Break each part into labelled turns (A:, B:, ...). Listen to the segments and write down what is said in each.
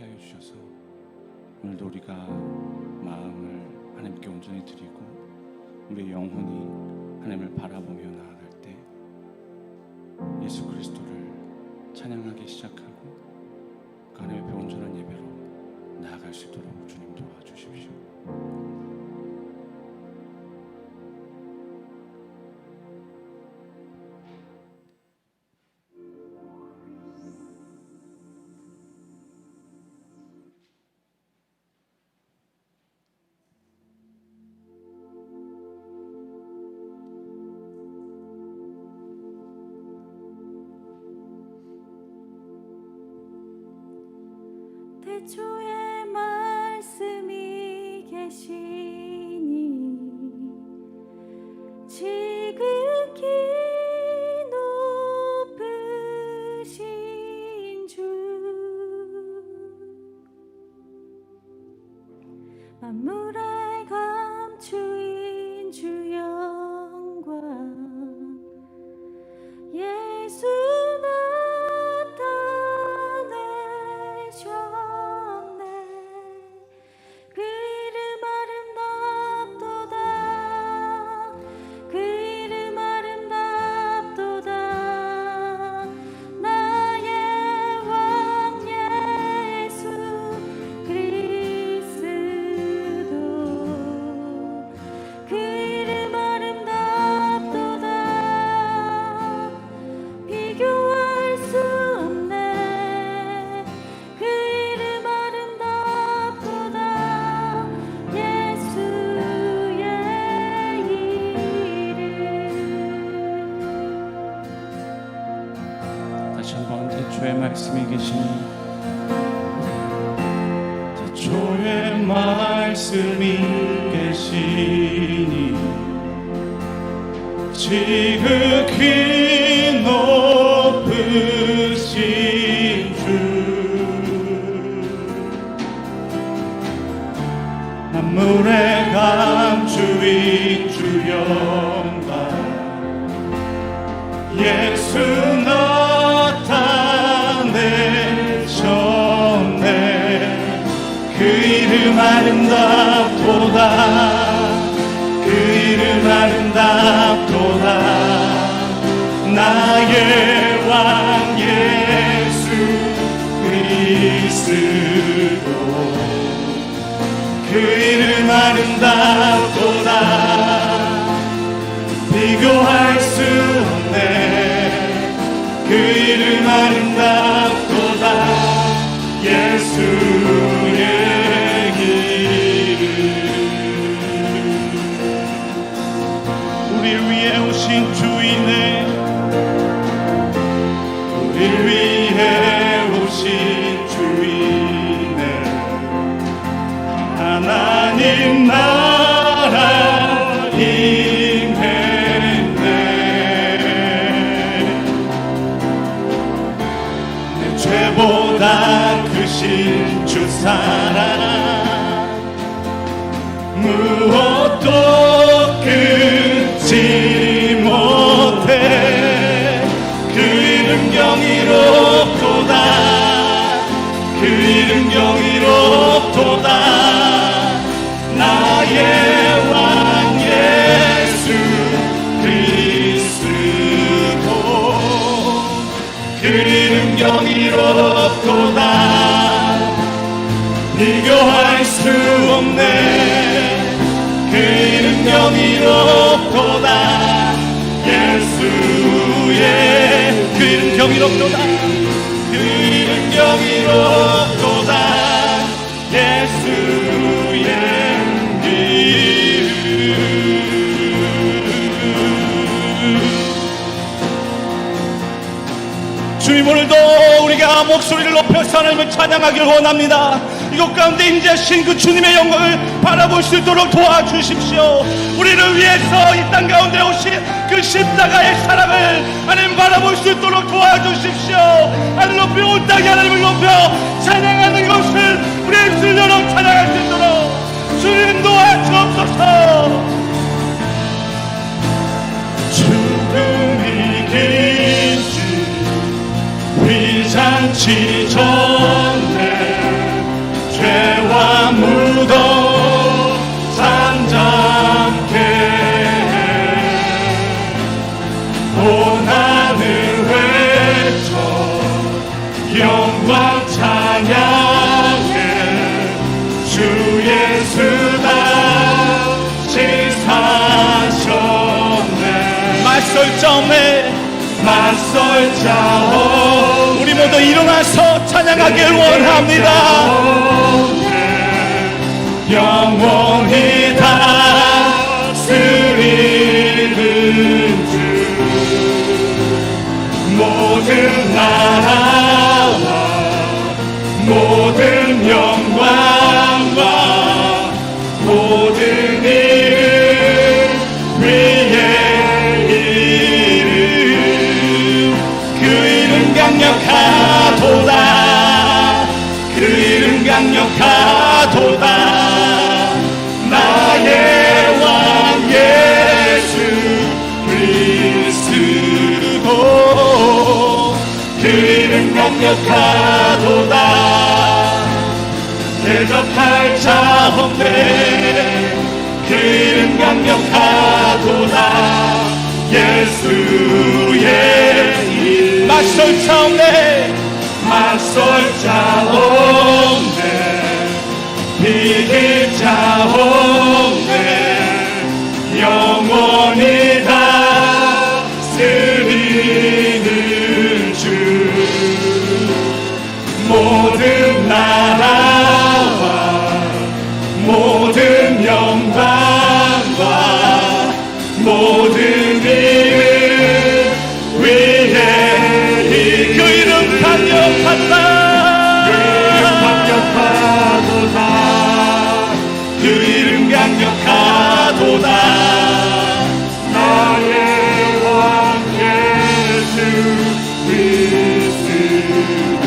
A: 함께 하여 주셔서 오늘도 우리가 마음을 하나님께 온전히 드리고 우리의 영혼이 하나님을 바라보며 나아갈 때 예수 그리스도를 찬양하기 시작하고 그 하나님 앞에 온전한 예배로 나아갈 수 있도록 주님 도와주십시오.
B: 태초에 말씀이 계시니 지극히 높으신 주 만물에 감추인 주 영광 예수
A: 다시 한번 태초에 말씀이 계시니 태초에 말씀이 계시니 지극히 높으신 주 만물에 감추인 주 영광 예수 나타내셨네 그 이름 아름답도다 그 이름 아름답도다 나의 왕 예수 그리스도 그 이름 아름답도다 비교할 수 없네 그 이름 아름답도다 예수의 이름 우리를 위해 오신 주이네 우리를 위해 오신 주이네 하나님 나라 죄보다 크신 주 사랑 무엇도 끊지 못해 그 이름 경이롭도다 그 이름 경이롭도다 나의 왕 예수 그리스도 그 이름 경이롭도다 비교할 수 없네 그 이름 경이롭도다 예수의 그 이름 경이롭도다 그 이름 경이롭도다 예수의 이름 주님 오늘도 우리가 목소리를 높여서 하나님을 찬양하길 원합니다. 이곳 가운데 임재하신 그 주님의 영광을 바라볼 수 있도록 도와주십시오. 우리를 위해서 이 땅 가운데 오신 그 십자가의 사랑을 하나님 바라볼 수 있도록 도와주십시오. 하늘 높이 온 땅에 하나님을 높여 찬양하는 것을 우리의 입술로 찬양할 수 있도록 주님 도와주옵소서. 죽음이 긴 주 위장치 전에 없네.
C: 맞설 자 없네.
A: 우리 모두 일어나서 찬양하길 원합니다.
C: 영원히 다스리는 주 모든 나라와 모든 영광과 모든 이름 위에 이름
A: 그 이름 강력하도다. 그 이름 강력하도다.
C: 나의 왕 예수 그리스도 그 이름 강력하도다. 대적할 자 없네. 그 이름 강력하도다. 예수의 이름
A: 맞설 자 없네.
C: 맞설 자 없네. 비길 자 없네. 영원히 다스리는 주 모든 나라와 모든 영광과 모든 이름 위에
A: 그 이름 강력하다.
C: 강력하도다.
A: 그 이름 강력하도다.
C: 나의 왕 예수 그리스도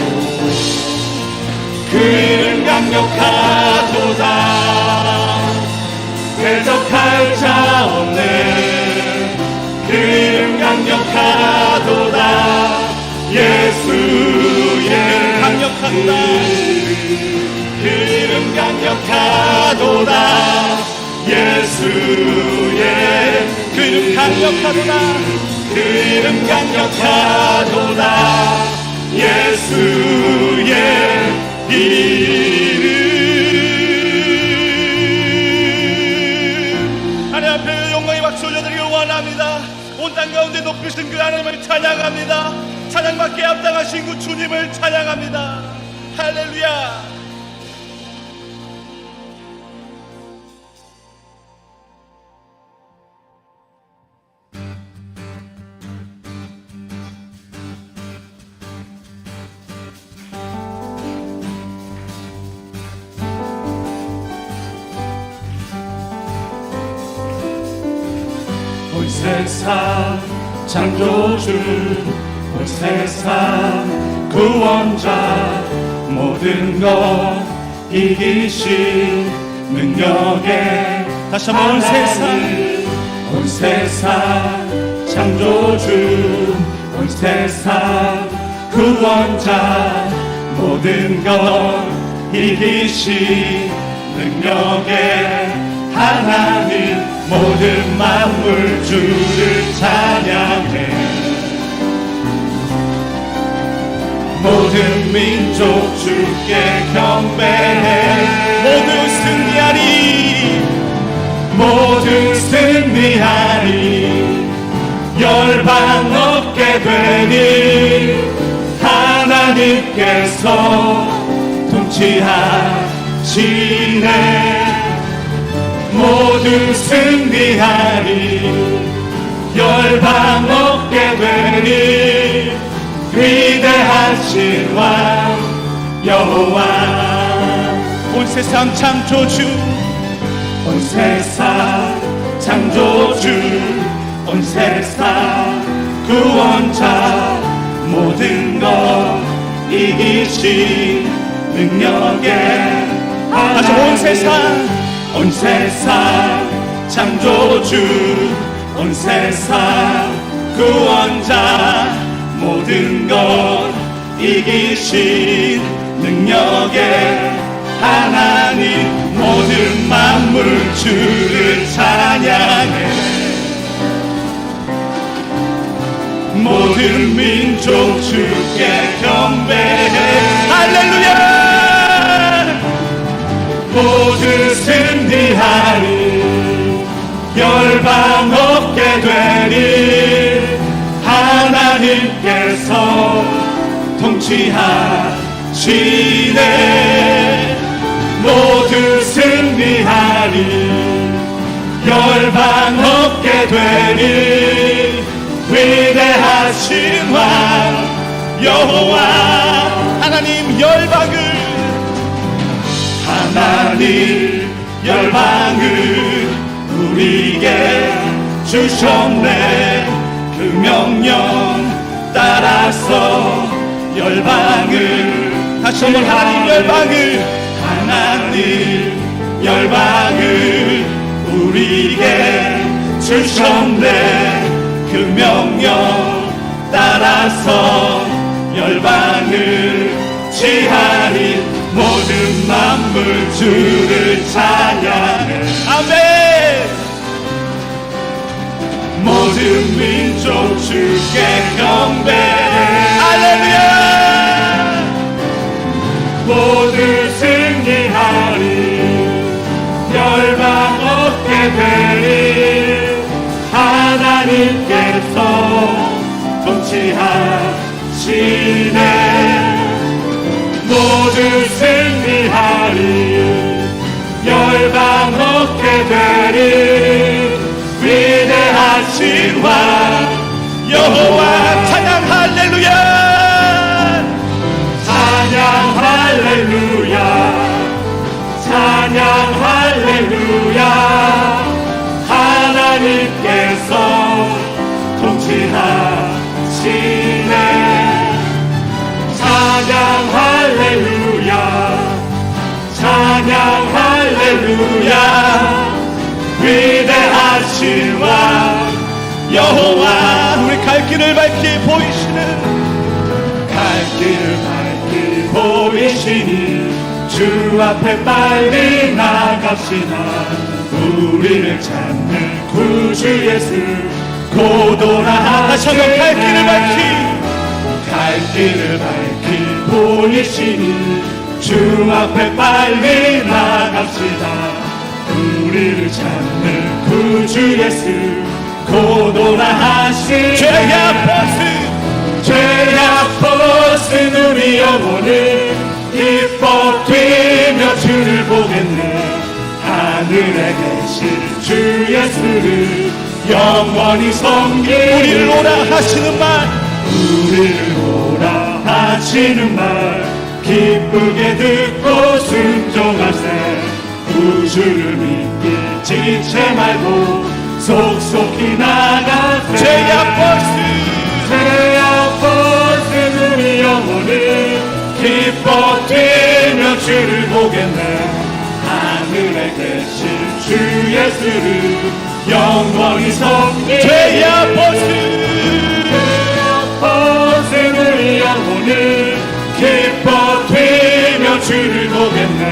A: 그 이름 강력하도다.
C: 대적할 자 없네. 그 이름 강력하도다. 예수의
A: 강력하다.
C: 그 이름 강력하도다. 예수의
A: 그 이름 강력하도다.
C: 그 이름 강력하도다. 예수의 이름
A: 하나님 앞에 영광의 박수 올려드리길 원합니다. 온 땅 가운데 높이신 그 하나님을 찬양합니다. 찬양받기에 합당하신 그 주님을 찬양합니다. 할렐루야.
C: 온 세상 창조주 온 세상 구원자 모든 것 이기신 능력에
A: 다시 한번
C: 온 세상 창조주 온 세상 구원자 모든 것 이기신 능력에 하나님 모든 만물 주를 찬양해 모든 민족 주께 경배해
A: 모두 승리하리
C: 모두 승리하리 열방 없게 되니 하나님께서 통치하시네 모두 승리하리 열방 없게 되니 위대하신 왕 여호와
A: 온 세상 창조주
C: 온 세상 창조주 온 세상 구원자 모든 것 이기신 능력에
A: 다시 온
C: 세상 창조주 온 세상 구원자 모든 것 이기신 능력에 하나님 모든 만물 주를 찬양해 모든 민족 주께 경배해
A: 할렐루야
C: 모두 승리하리 열방 없게 되니 하나님께서 통치하시네. 모두 승리하리. 열방 없게 되리. 위대하신 왕 여호와.
A: 하나님 열방을
C: 하나님 열방을 우리에게 주셨네. 그 명령 따라서 열방을
A: 다시 한번 하나님 열방을
C: 하나님 열방을 우리에게 주셨네. 그 명령 따라서 열방을 취하리. 모든 만물 주를 찬양해.
A: 아멘.
C: 모든 민족 주께 경배해.
A: 할렐루야.
C: 모두 승리하리. 열방 없게 되리. 하나님께서 통치하시네. 모두 승리하리. 열방 없게 되리. 위대하신 왕
A: 여호와 찬양 할렐루야.
C: 찬양 할렐루야. 찬양 할렐루야. 하나님께서 통치하시네. 찬양 할렐루야. 찬양 할렐루야. 위대하신 왕 여호와.
A: 우리 갈 길을 밝히 보이시는
C: 갈 길을 밝히 보이시니 주 앞에 빨리 나갑시다. 우리를 찾는 구주 예수 고도나
A: 다시 한번 갈 길을 밝히
C: 갈 길을 밝히 보이시니 주 앞에 빨리 나갑시다. 우리를 찾는 구주 예수 고도나 하신
A: 죄악 버스
C: 죄악 벗은 우리 영혼을 기뻐 뛰며 주를 보겠네. 하늘에 계신 주 예수를 영원히 섬기리.
A: 우리를 오라 하시는 말
C: 우리를 오라 하시는 말 기쁘게 듣고 순종하세. 구주를 믿기 지체 말고 속속히 나가세.
A: 죄악 버스
C: 죄악 벗은 우리 영혼을 기뻐 뛰며 주를 보겠네. 하늘에 계신 주 예수를 영원히 섬기리.
A: 죄악 버스
C: 죄악 벗은 우리 영혼을 기뻐 뛰며 주를 보겠네.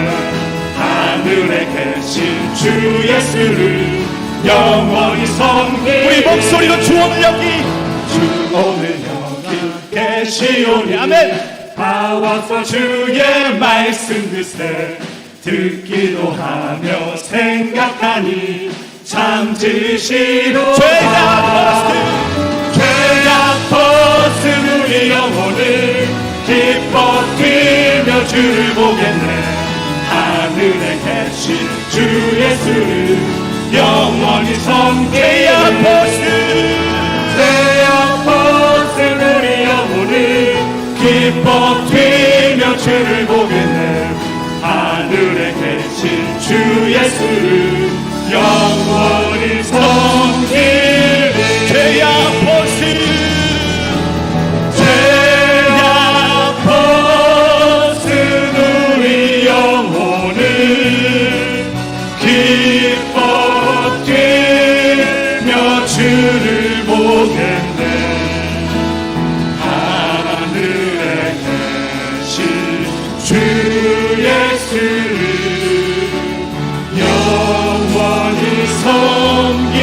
C: 하늘에 계신 주 예수를 영원히 섬기리.
A: 우리 목소리로 주원을 여기
C: 주 오늘 여기 계시오니.
A: 아멘.
C: 다 와서 주의 말씀 듣세. 듣기도 하며 생각하니 참 지시로.
A: 죄악 버스
C: 죄악 벗은 우리 영혼을 기뻐 뛰며 주를 보겠네. 하늘에 계신 주 예수를 영원히 섬기리.
A: 죄악 버스
C: 죄악 벗은 우리 영혼을 기뻐 뛰며 주를 보겠네. 하늘에 계신 주 예수를 영원히 섬기리.
A: 죄악 버스
C: 죄악 벗은 우리 영혼을 기뻐 뛰며 주를 보겠네. 하늘에 계신 주 예수를 영원히 섬기리.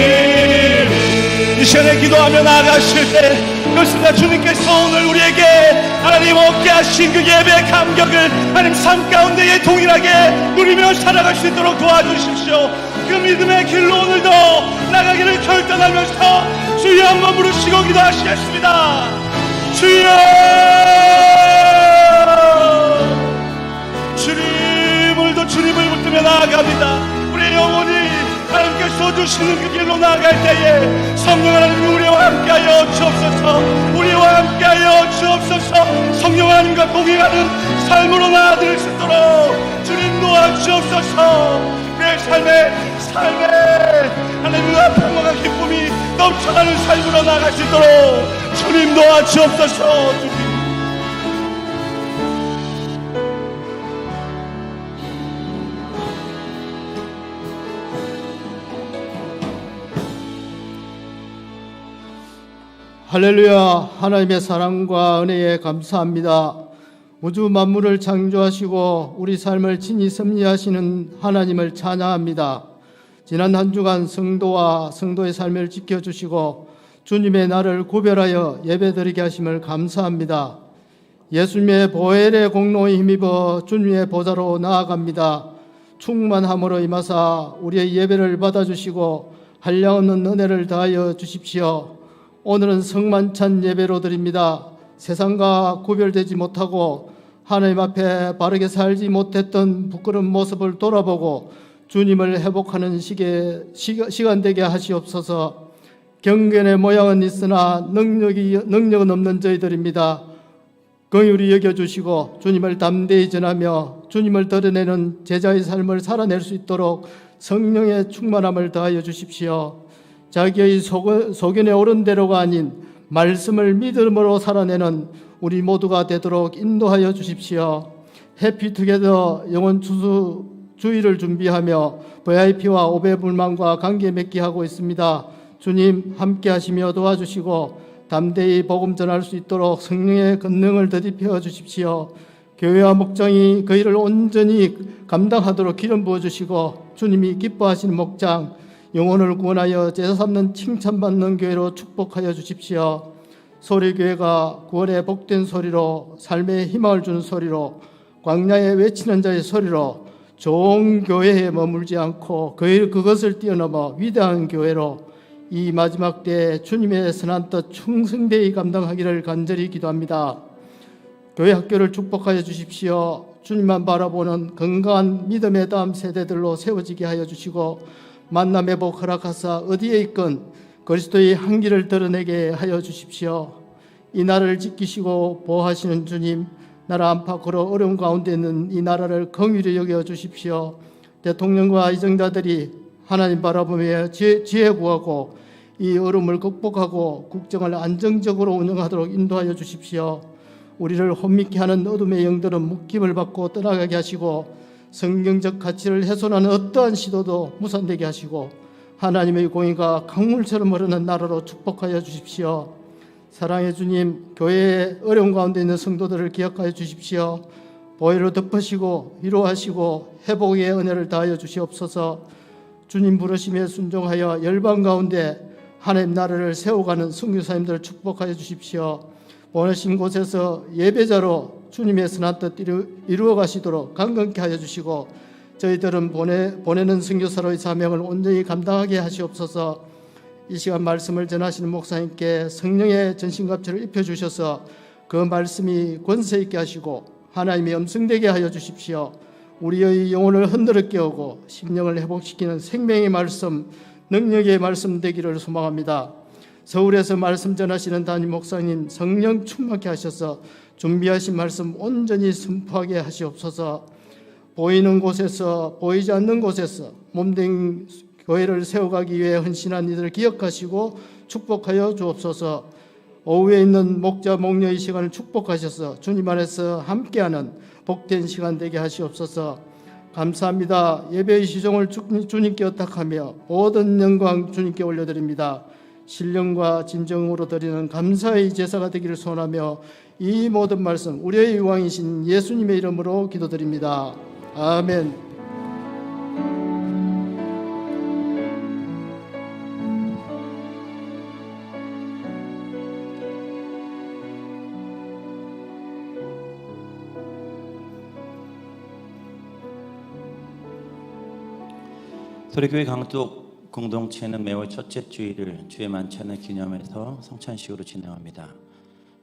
A: 이 시간에 기도하며 나아가실 때 그렇습니다. 주님께서 오늘 우리에게 하나님 얻게 하신 그 예배의 감격을 하나님 삶 가운데에 동일하게 누리며 살아갈 수 있도록 도와주십시오. 그 믿음의 길로 오늘도 나가기를 결단하면서 주여 한번 부르시고 기도하시겠습니다. 주여 주님, 오늘도 주님을 붙들며 나아갑니다. 우리 영혼이 하나님께서 주시는 그 길로 나아갈 때에 성령 하나님 우리와 함께하여 주옵소서. 우리와 함께하여 주옵소서. 성령 하나님과 동행하는 삶으로 나아들 수 있도록 주님 도와주옵소서. 내 삶에 하나님과 평화와 기쁨이 넘쳐가는 삶으로 나아갈 수 있도록 주님 도와주옵소서. 주님.
D: 할렐루야. 하나님의 사랑과 은혜에 감사합니다. 우주 만물을 창조하시고 우리 삶을 친히 섭리하시는 하나님을 찬양합니다. 지난 한 주간 성도와 성도의 삶을 지켜주시고 주님의 날을 구별하여 예배드리게 하심을 감사합니다. 예수님의 보혈의 공로에 힘입어 주님의 보좌로 나아갑니다. 충만함으로 임하사 우리의 예배를 받아주시고 한량없는 은혜를 다하여 주십시오. 오늘은 성만찬 예배로 드립니다. 세상과 구별되지 못하고 하나님 앞에 바르게 살지 못했던 부끄러운 모습을 돌아보고 주님을 회복하는 시간 되게 하시옵소서. 경건의 모양은 있으나 능력은 없는 저희들입니다. 긍휼히 여겨주시고 주님을 담대히 전하며 주님을 드러내는 제자의 삶을 살아낼 수 있도록 성령의 충만함을 더하여 주십시오. 자기의 소견에 옳은 대로가 아닌 말씀을 믿음으로 살아내는 우리 모두가 되도록 인도하여 주십시오. 해피투게더 영혼 주의를 준비하며 VIP와 오배불만과 관계 맺기 하고 있습니다. 주님 함께 하시며 도와주시고 담대히 복음 전할 수 있도록 성령의 권능을 더딥혀 주십시오. 교회와 목장이 그 일을 온전히 감당하도록 기름 부어주시고 주님이 기뻐하시는 목장, 영혼을 구원하여 제사 삼는 칭찬받는 교회로 축복하여 주십시오. 소리교회가 구원의 복된 소리로, 삶의 희망을 주는 소리로, 광야에 외치는 자의 소리로 좋은 교회에 머물지 않고 그것을 뛰어넘어 위대한 교회로 이 마지막 때에 주님의 선한 뜻 충성되이 감당하기를 간절히 기도합니다. 교회 학교를 축복하여 주십시오. 주님만 바라보는 건강한 믿음의 다음 세대들로 세워지게 하여 주시고 만남의 복 허락하사 어디에 있건 그리스도의 향기를 드러내게 하여 주십시오. 이 나라를 지키시고 보호하시는 주님, 나라 안팎으로 어려운 가운데 있는 이 나라를 긍휼히 여겨 주십시오. 대통령과 이정자들이 하나님 바라보며 지혜 구하고 이 어려움을 극복하고 국정을 안정적으로 운영하도록 인도하여 주십시오. 우리를 혼미케 하는 어둠의 영들은 묶임을 받고 떠나가게 하시고 성경적 가치를 훼손하는 어떠한 시도도 무산되게 하시고 하나님의 공의가 강물처럼 흐르는 나라로 축복하여 주십시오. 사랑의 주님, 교회의 어려운 가운데 있는 성도들을 기억하여 주십시오. 보혈로 덮으시고 위로하시고 회복의 은혜를 다하여 주시옵소서. 주님 부르심에 순종하여 열방 가운데 하나님 나라를 세워가는 선교사님들을 축복하여 주십시오. 보내신 곳에서 예배자로 주님의 선한 뜻 이루어 가시도록 강건케 하여 주시고 저희들은 보내는 선교사로의 사명을 온전히 감당하게 하시옵소서. 이 시간 말씀을 전하시는 목사님께 성령의 전신갑주를 입혀주셔서 그 말씀이 권세 있게 하시고 하나님의 음성되게 하여 주십시오. 우리의 영혼을 흔들어 깨우고 심령을 회복시키는 생명의 말씀, 능력의 말씀 되기를 소망합니다. 서울에서 말씀 전하시는 담임 목사님 성령 충만케 하셔서 준비하신 말씀 온전히 선포하게 하시옵소서. 보이는 곳에서 보이지 않는 곳에서 몸된 교회를 세워가기 위해 헌신한 이들을 기억하시고 축복하여 주옵소서. 오후에 있는 목자 목녀의 시간을 축복하셔서 주님 안에서 함께하는 복된 시간 되게 하시옵소서. 감사합니다. 예배의 시종을 주님께 의탁하며 모든 영광 주님께 올려드립니다. 신령과 진정으로 드리는 감사의 제사가 되기를 소원하며 이 모든 말씀 우리의 왕이신 예수님의 이름으로 기도드립니다. 아멘.
E: 소리교회 강독 공동체는 매월 첫째 주일을 주의 만찬을 기념해서 성찬식으로 진행합니다.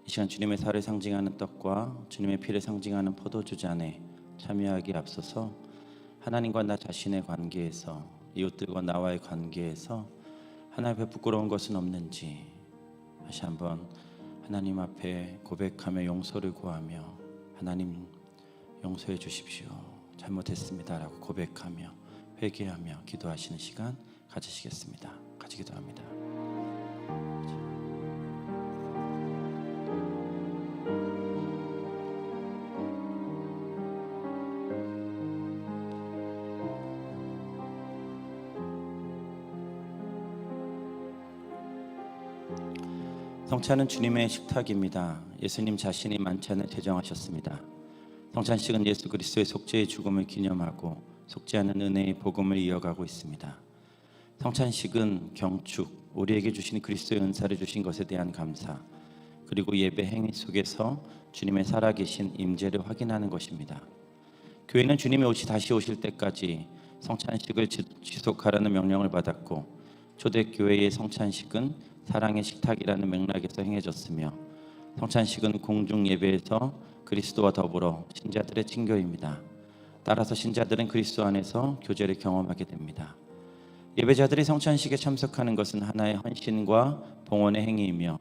E: 이 시간 주님의 살을 상징하는 떡과 주님의 피를 상징하는 포도주 잔에 참여하기에 앞서서 하나님과 나 자신의 관계에서, 이웃들과 나와의 관계에서 하나님 앞에 부끄러운 것은 없는지 다시 한번 하나님 앞에 고백하며 용서를 구하며, 하나님 용서해 주십시오, 잘못했습니다라고 고백하며 회개하며 기도하시는 시간 가지시겠습니다. 같이 기도합니다. 성찬은 주님의 식탁입니다. 예수님 자신이 만찬을 제정하셨습니다. 성찬식은 예수 그리스도의 속죄의 죽음을 기념하고 속죄하는 은혜의 복음을 이어가고 있습니다. 성찬식은 경축, 우리에게 주신 그리스도의 은사를 주신 것에 대한 감사, 그리고 예배 행위 속에서 주님의 살아계신 임재를 확인하는 것입니다. 교회는 주님이 다시 오실 때까지 성찬식을 지속하라는 명령을 받았고, 초대교회의 성찬식은 사랑의 식탁이라는 맥락에서 행해졌으며, 성찬식은 공중 예배에서 그리스도와 더불어 신자들의 친교입니다. 따라서 신자들은 그리스도 안에서 교제를 경험하게 됩니다. 예배자들이 성찬식에 참석하는 것은 하나의 헌신과 봉헌의 행위이며,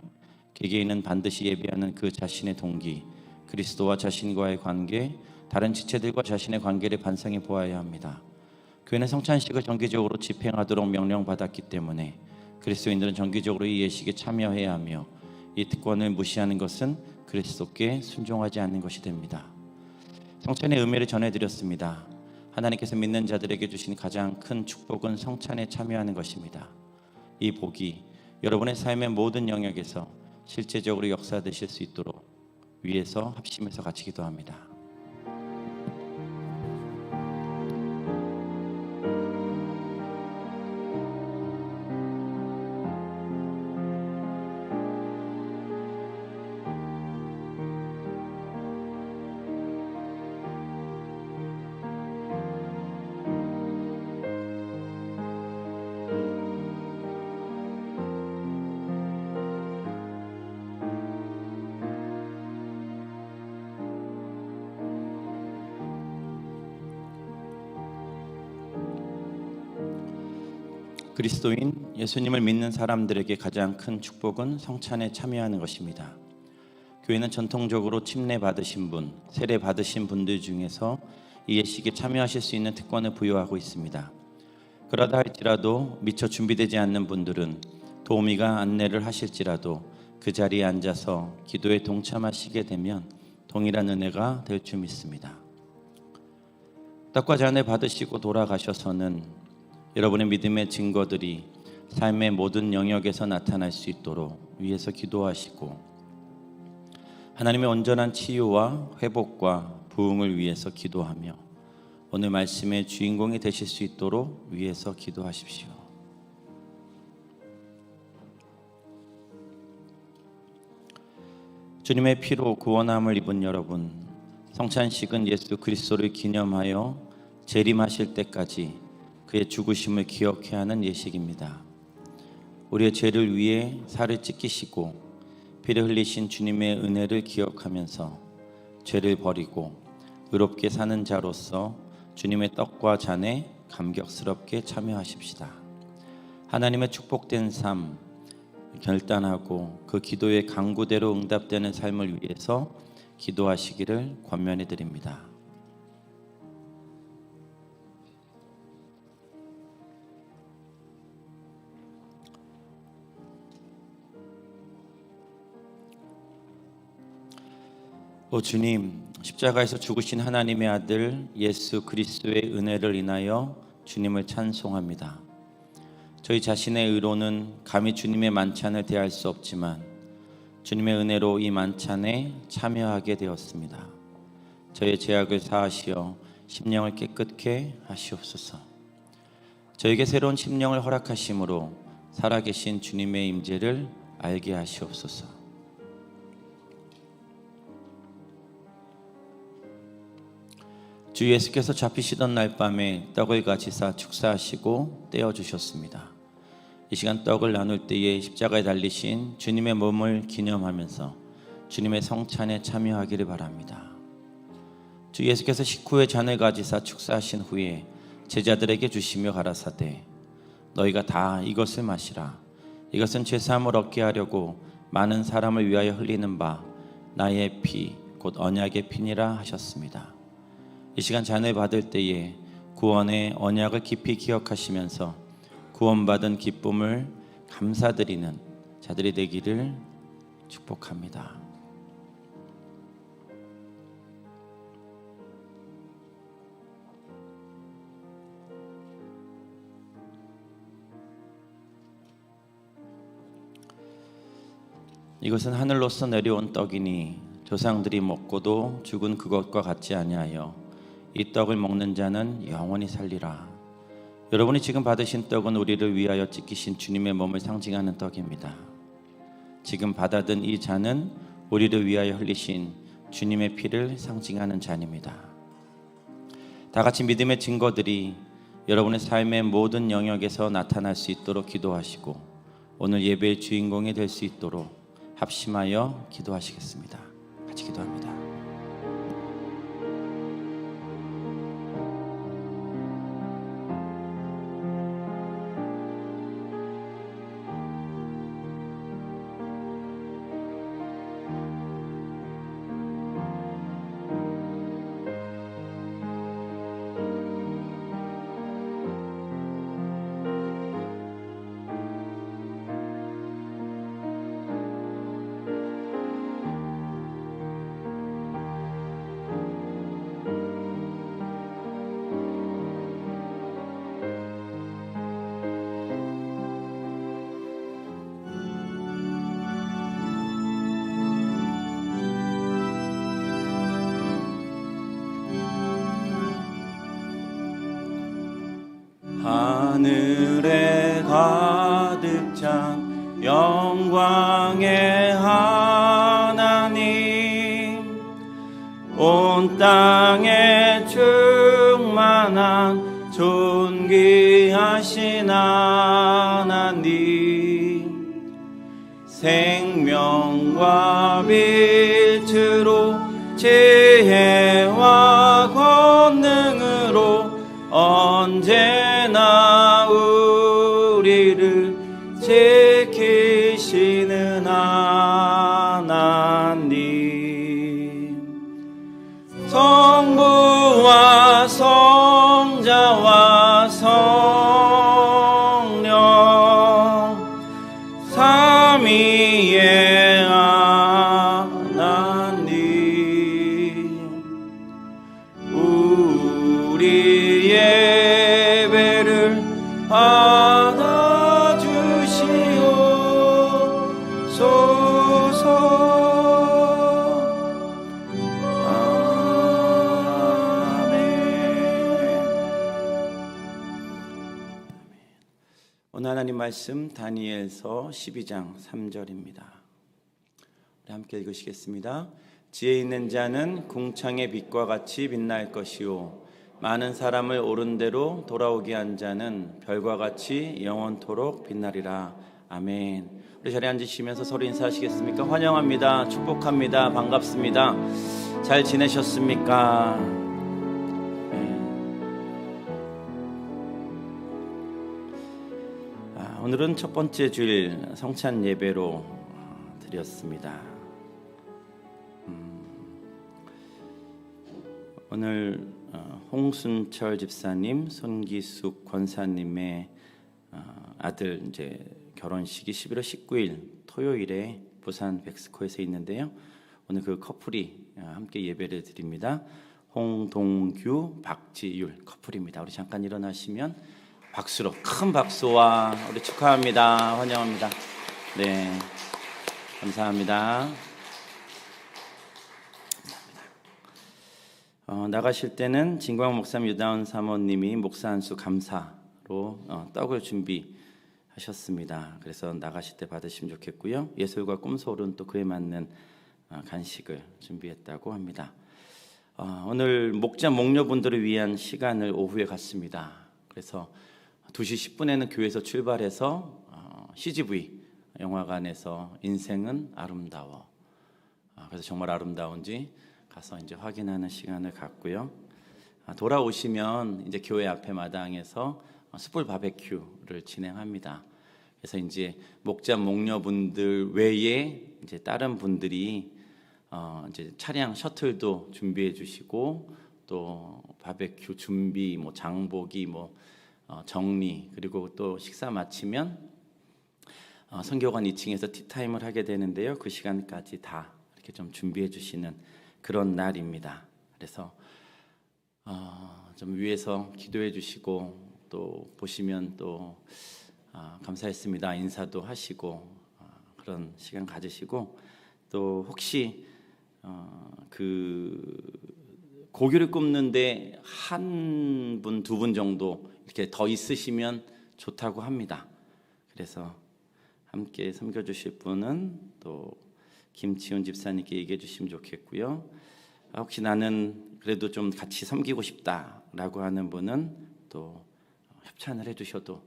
E: 개개인은 반드시 예배하는 그 자신의 동기, 그리스도와 자신과의 관계, 다른 지체들과 자신의 관계를 반성해 보아야 합니다. 교회는 성찬식을 정기적으로 집행하도록 명령받았기 때문에 그리스도인들은 정기적으로 이 예식에 참여해야 하며, 이 특권을 무시하는 것은 그리스도께 순종하지 않는 것이 됩니다. 성찬의 의미를 전해드렸습니다. 하나님께서 믿는 자들에게 주신 가장 큰 축복은 성찬에 참여하는 것입니다. 이 복이 여러분의 삶의 모든 영역에서 실제적으로 역사되실 수 있도록 위에서 합심해서 같이 기도합니다. 그리스도인 예수님을 믿는 사람들에게 가장 큰 축복은 성찬에 참여하는 것입니다. 교회는 전통적으로 침례 받으신 분, 세례 받으신 분들 중에서 이 예식에 참여하실 수 있는 특권을 부여하고 있습니다. 그러다 할지라도 미처 준비되지 않는 분들은 도우미가 안내를 하실지라도 그 자리에 앉아서 기도에 동참하시게 되면 동일한 은혜가 될 줄 믿습니다. 떡과 잔을 받으시고 돌아가셔서는 여러분의 믿음의 증거들이 삶의 모든 영역에서 나타날 수 있도록 위에서 기도하시고, 하나님의 온전한 치유와 회복과 부흥을 위해서 기도하며 오늘 말씀의 주인공이 되실 수 있도록 위에서 기도하십시오. 주님의 피로 구원함을 입은 여러분, 성찬식은 예수 그리스도를 기념하여 재림하실 때까지 그의 죽으심을 기억해야 하는 예식입니다. 우리의 죄를 위해 살을 찢기시고 피를 흘리신 주님의 은혜를 기억하면서 죄를 버리고 의롭게 사는 자로서 주님의 떡과 잔에 감격스럽게 참여하십시다. 하나님의 축복된 삶 결단하고 그 기도의 간구대로 응답되는 삶을 위해서 기도하시기를 권면해 드립니다. 오 주님, 십자가에서 죽으신 하나님의 아들 예수 그리스도의 은혜를 인하여 주님을 찬송합니다. 저희 자신의 의로는 감히 주님의 만찬을 대할 수 없지만 주님의 은혜로 이 만찬에 참여하게 되었습니다. 저의 죄악을 사하시어 심령을 깨끗게 하시옵소서. 저에게 새로운 심령을 허락하심으로 살아계신 주님의 임재를 알게 하시옵소서. 주 예수께서 잡히시던 날 밤에 떡을 가지사 축사하시고 떼어주셨습니다. 이 시간 떡을 나눌 때에 십자가에 달리신 주님의 몸을 기념하면서 주님의 성찬에 참여하기를 바랍니다. 주 예수께서 식후에 잔을 가지사 축사하신 후에 제자들에게 주시며 가라사대 너희가 다 이것을 마시라. 이것은 죄사함을 얻게 하려고 많은 사람을 위하여 흘리는 바 나의 피 곧 언약의 피니라 하셨습니다. 이 시간 잔을 받을 때에 구원의 언약을 깊이 기억하시면서 구원받은 기쁨을 감사드리는 자들이 되기를 축복합니다. 이것은 하늘로서 내려온 떡이니 조상들이 먹고도 죽은 그것과 같지 아니하여 이 떡을 먹는 자는 영원히 살리라. 여러분이 지금 받으신 떡은 우리를 위하여 찢기신 주님의 몸을 상징하는 떡입니다. 지금 받아든 이 잔은 우리를 위하여 흘리신 주님의 피를 상징하는 잔입니다. 다 같이 믿음의 증거들이 여러분의 삶의 모든 영역에서 나타날 수 있도록 기도하시고 오늘 예배의 주인공이 될 수 있도록 합심하여 기도하시겠습니다. 같이 기도합니다. 하늘에 가득 찬 영광의 하나님 온 땅에 충만한 존귀하신 하나님 생명과 빛으로 지혜와 권능으로 언제나 우리를 지키시는 하나님 성부와 성자와 성령 삼위의 하나님 우리 예배를 받아주시옵소서. 오늘 하나님 말씀 다니엘서 12장 3절입니다. 우리 함께 읽으시겠습니다. 지혜 있는 자는 궁창의 빛과 같이 빛날 것이요 많은 사람을 옳은 대로 돌아오게 한 자는 별과 같이 영원토록 빛나리라. 아멘. 우리 자리에 앉으시면서 서로 인사하시겠습니까? 환영합니다. 축복합니다. 반갑습니다. 잘 지내셨습니까? 오늘은 첫 번째 주일 성찬 예배로 드렸습니다. 오늘 홍순철 집사님, 손기숙 권사님의 아들 이제 결혼식이 11월 19일 토요일에 부산 백스코에서 있는데요. 오늘 그 커플이 함께 예배를 드립니다. 홍동규, 박지율 커플입니다. 우리 잠깐 일어나시면 박수로 큰 박수와 우리 축하합니다. 환영합니다. 네, 감사합니다. 나가실 때는 진광 목사님, 유다운 사모님이 목사 한수 감사로 떡을 준비하셨습니다. 그래서 나가실 때 받으시면 좋겠고요. 예술과 꿈소울은 또 그에 맞는 간식을 준비했다고 합니다. 오늘 목자 목녀분들을 위한 시간을 오후에 갖습니다. 그래서 2시 10분에는 교회에서 출발해서 CGV 영화관에서 인생은 아름다워 그래서 정말 아름다운지 가서 이제 확인하는 시간을 갖고요. 돌아오시면 이제 교회 앞에 마당에서 숯불 바베큐를 진행합니다. 그래서 이제 목자 목녀분들 외에 이제 다른 분들이 이제 차량 셔틀도 준비해 주시고 또 바베큐 준비, 뭐 장보기, 뭐 정리, 그리고 또 식사 마치면 선교관 2층에서 티타임을 하게 되는데요. 그 시간까지 다 이렇게 좀 준비해 주시는 그런 날입니다. 그래서 좀 위에서 기도해 주시고 또 보시면 또 감사했습니다 인사도 하시고 그런 시간 가지시고 또 혹시 그 고기를 굽는데 한 분, 두 분 정도 이렇게 더 있으시면 좋다고 합니다. 그래서 함께 섬겨주실 분은 또 김치훈 집사님께 얘기해 주시면 좋겠고요. 혹시 나는 그래도 좀 같이 섬기고 싶다라고 하는 분은 또 협찬을 해주셔도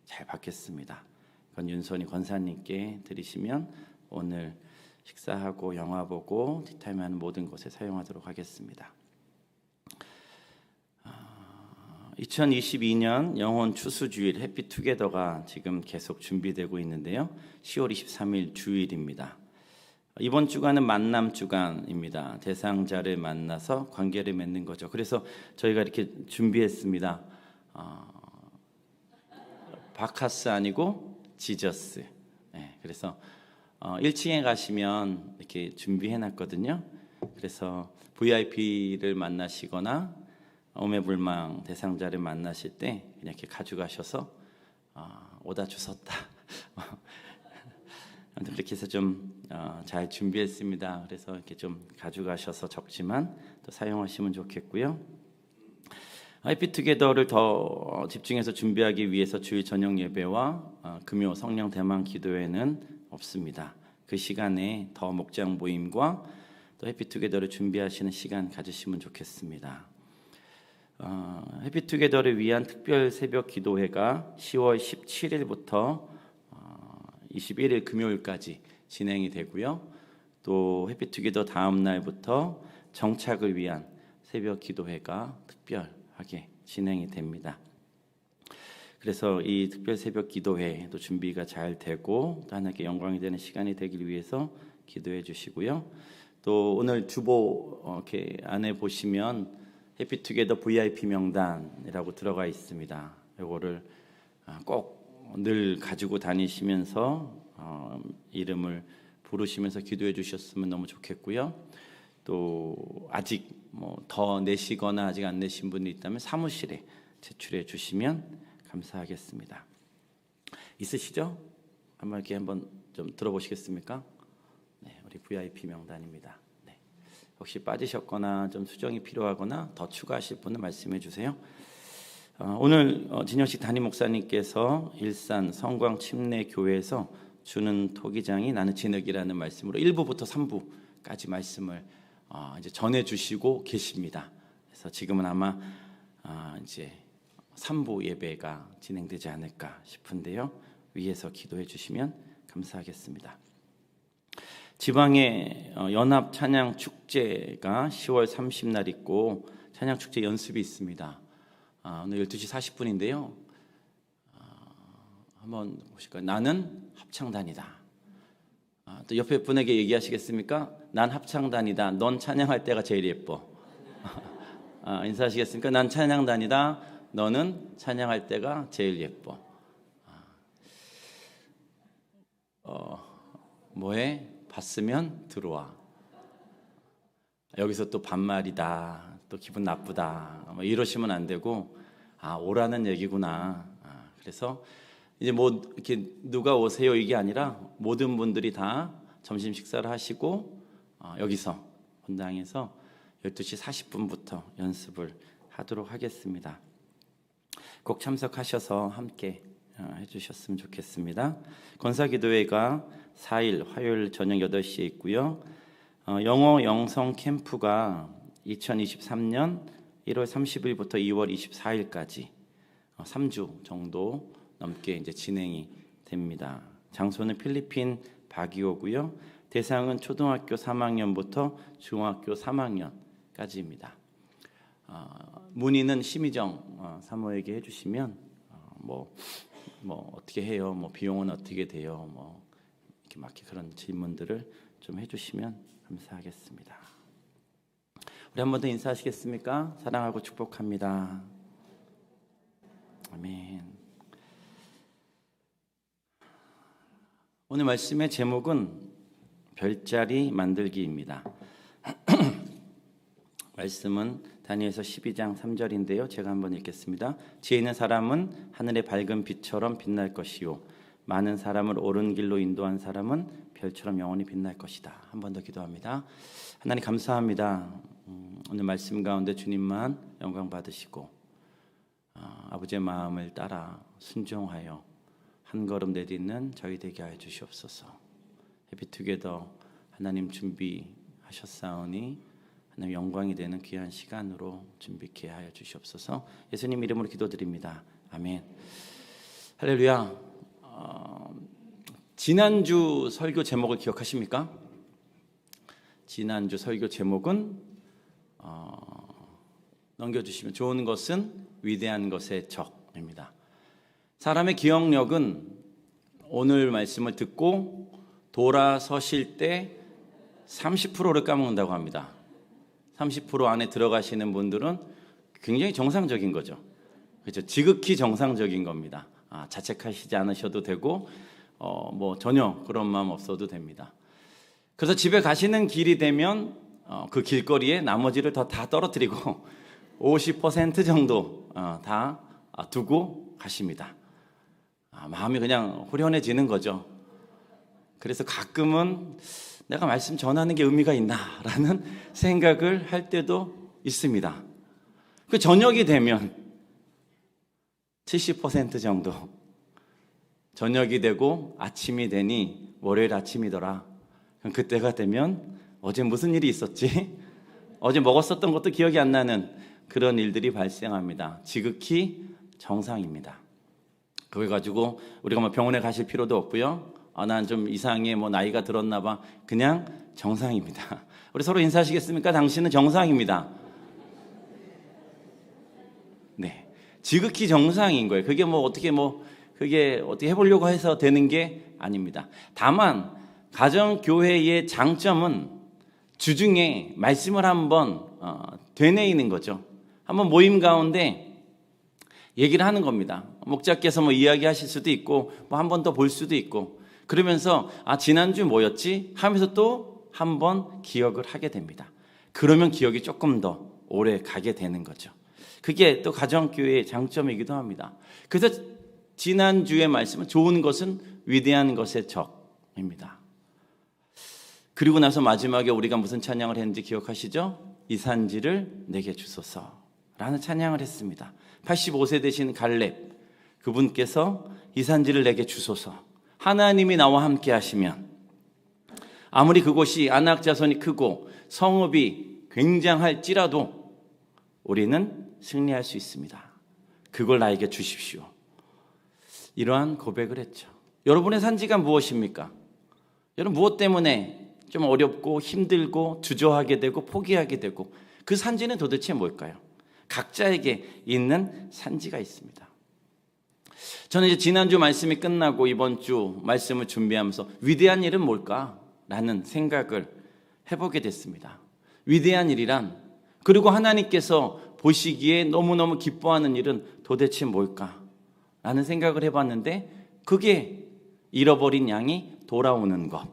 E: 잘 받겠습니다. 그건 윤선희 권사님께 드리시면 오늘 식사하고 영화 보고 티타임하는 모든 곳에 사용하도록 하겠습니다. 2022년 영혼 추수주일 해피투게더가 지금 계속 준비되고 있는데요. 10월 23일 주일입니다. 이번 주간은 만남 주간입니다. 대상자를 만나서 관계를 맺는 거죠. 그래서 저희가 이렇게 준비했습니다. 바카스 아니고 지저스. 네, 그래서 1층에 가시면 이렇게 준비해놨거든요. 그래서 VIP를 만나시거나 오매불망 대상자를 만나실 때 그냥 이렇게 가져가셔서 오다 주웠다. 그렇게 해서 좀 잘 준비했습니다. 그래서 이렇게 좀 가져가셔서 적지만 또 사용하시면 좋겠고요. 해피투게더를 더 집중해서 준비하기 위해서 주일 저녁 예배와 금요 성령 대망 기도회는 없습니다. 그 시간에 더 목장 모임과 또 해피투게더를 준비하시는 시간 가지시면 좋겠습니다. 해피투게더를 위한 특별 새벽 기도회가 10월 17일부터 21일 금요일까지 진행이 되고요. 또 해피투게더 다음 날부터 정착을 위한 새벽 기도회가 특별하게 진행이 됩니다. 그래서 이 특별 새벽 기도회도 준비가 잘 되고 또 하나님께 영광이 되는 시간이 되길 위해서 기도해 주시고요. 또 오늘 주보 이렇게 안에 보시면 해피투게더 VIP 명단이라고 들어가 있습니다. 이거를 꼭 늘 가지고 다니시면서 이름을 부르시면서 기도해 주셨으면 너무 좋겠고요. 또 아직 뭐 더 내시거나 아직 안 내신 분이 있다면 사무실에 제출해 주시면 감사하겠습니다. 있으시죠? 한번 좀 들어보시겠습니까? 네, 우리 VIP 명단입니다. 네. 혹시 빠지셨거나 좀 수정이 필요하거나 더 추가하실 분은 말씀해 주세요. 오늘 진영식 담임 목사님께서 일산 성광 침례교회에서 주는 토기장이 나는 진흙이라는 말씀으로 1부부터 3부까지 말씀을 이제 전해 주시고 계십니다. 그래서 지금은 아마 이제 3부 예배가 진행되지 않을까 싶은데요. 위에서 기도해 주시면 감사하겠습니다. 지방의 연합 찬양 축제가 10월 30날 있고 찬양 축제 연습이 있습니다. 오늘 12시 40분인데요. 한번 보실까요? 나는 합창단이다. 또 옆에 분에게 얘기하시겠습니까? 난 합창단이다. 넌 찬양할 때가 제일 예뻐. 인사하시겠습니까? 난 찬양단이다. 너는 찬양할 때가 제일 예뻐. 뭐해? 봤으면 들어와. 여기서 또 반말이다. 또 기분 나쁘다. 뭐 이러시면 안 되고 오라는 얘기구나. 그래서 이제 뭐 이렇게 누가 오세요 이게 아니라 모든 분들이 다 점심 식사를 하시고 여기서 본당에서 12시 40분부터 연습을 하도록 하겠습니다. 꼭 참석하셔서 함께 해주셨으면 좋겠습니다. 권사기도회가 4일 화요일 저녁 8시에 있고요. 영어 영성 캠프가 2023년 1월 30일부터 2월 24일까지 3주 정도 넘게 이제 진행이 됩니다. 장소는 필리핀 바기오고요. 대상은 초등학교 3학년부터 중학교 3학년까지입니다. 문의는 심희정 사모에게 해주시면 뭐 어떻게 해요? 뭐 비용은 어떻게 돼요? 뭐 이렇게 막 그런 질문들을 좀 해주시면 감사하겠습니다. 우리 한 번 더 인사하시겠습니까? 사랑하고 축복합니다. 아멘. 오늘 말씀의 제목은 별자리 만들기입니다. 말씀은 다니엘서 12장 3절인데요. 제가 한번 읽겠습니다. 지혜 있는 사람은 하늘의 밝은 빛처럼 빛날 것이요 많은 사람을 옳은 길로 인도한 사람은 별처럼 영원히 빛날 것이다. 한 번 더 기도합니다. 하나님 감사합니다. 오늘 말씀 가운데 주님만 영광 받으시고 아버지의 마음을 따라 순종하여 한 걸음 내딛는 저희 되게 하여 주시옵소서. 해피투게더 하나님 준비하셨사오니 하나님 영광이 되는 귀한 시간으로 준비케 하여 주시옵소서. 예수님 이름으로 기도드립니다. 아멘. 할렐루야. 지난주 설교 제목을 기억하십니까? 지난주 설교 제목은 넘겨주시면 좋은 것은 위대한 것의 적입니다. 사람의 기억력은 오늘 말씀을 듣고 돌아서실 때 30%를 까먹는다고 합니다. 30% 안에 들어가시는 분들은 굉장히 정상적인 거죠. 그렇죠? 지극히 정상적인 겁니다. 자책하시지 않으셔도 되고 뭐 전혀 그런 마음 없어도 됩니다. 그래서 집에 가시는 길이 되면 그 길거리에 나머지를 다 떨어뜨리고 50% 정도 다 두고 가십니다. 마음이 그냥 후련해지는 거죠. 그래서 가끔은 내가 말씀 전하는 게 의미가 있나라는 생각을 할 때도 있습니다. 그 저녁이 되면 70% 정도, 저녁이 되고 아침이 되니 월요일 아침이더라. 그럼 그때가 되면 어제 무슨 일이 있었지? 어제 먹었었던 것도 기억이 안 나는 그런 일들이 발생합니다. 지극히 정상입니다. 그걸 가지고 우리가 뭐 병원에 가실 필요도 없고요. 난 좀 이상해, 뭐 나이가 들었나 봐. 그냥 정상입니다. 우리 서로 인사하시겠습니까? 당신은 정상입니다. 네, 지극히 정상인 거예요. 그게 그게 어떻게 해보려고 해서 되는 게 아닙니다. 다만 가정교회의 장점은 주중에 말씀을 한번 되뇌이는 거죠. 한번 모임 가운데 얘기를 하는 겁니다. 목자께서 뭐 이야기하실 수도 있고 뭐 한 번 더 볼 수도 있고 그러면서 지난주 뭐였지? 하면서 또 한 번 기억을 하게 됩니다. 그러면 기억이 조금 더 오래 가게 되는 거죠. 그게 또 가정교회의 장점이기도 합니다. 그래서 지난주의 말씀은 좋은 것은 위대한 것의 적입니다. 그리고 나서 마지막에 우리가 무슨 찬양을 했는지 기억하시죠? 이 산지를 내게 주소서라는 찬양을 했습니다. 85세 되신 갈렙 그분께서 이 산지를 내게 주소서. 하나님이 나와 함께 하시면 아무리 그곳이 안악 자손이 크고 성읍이 굉장할지라도 우리는 승리할 수 있습니다. 그걸 나에게 주십시오. 이러한 고백을 했죠. 여러분의 산지가 무엇입니까? 여러분 무엇 때문에 좀 어렵고 힘들고 주저하게 되고 포기하게 되고 그 산지는 도대체 뭘까요? 각자에게 있는 산지가 있습니다. 저는 이제 지난주 말씀이 끝나고 이번 주 말씀을 준비하면서 위대한 일은 뭘까라는 생각을 해보게 됐습니다. 위대한 일이란 그리고 하나님께서 보시기에 너무너무 기뻐하는 일은 도대체 뭘까라는 생각을 해봤는데 그게 잃어버린 양이 돌아오는 것,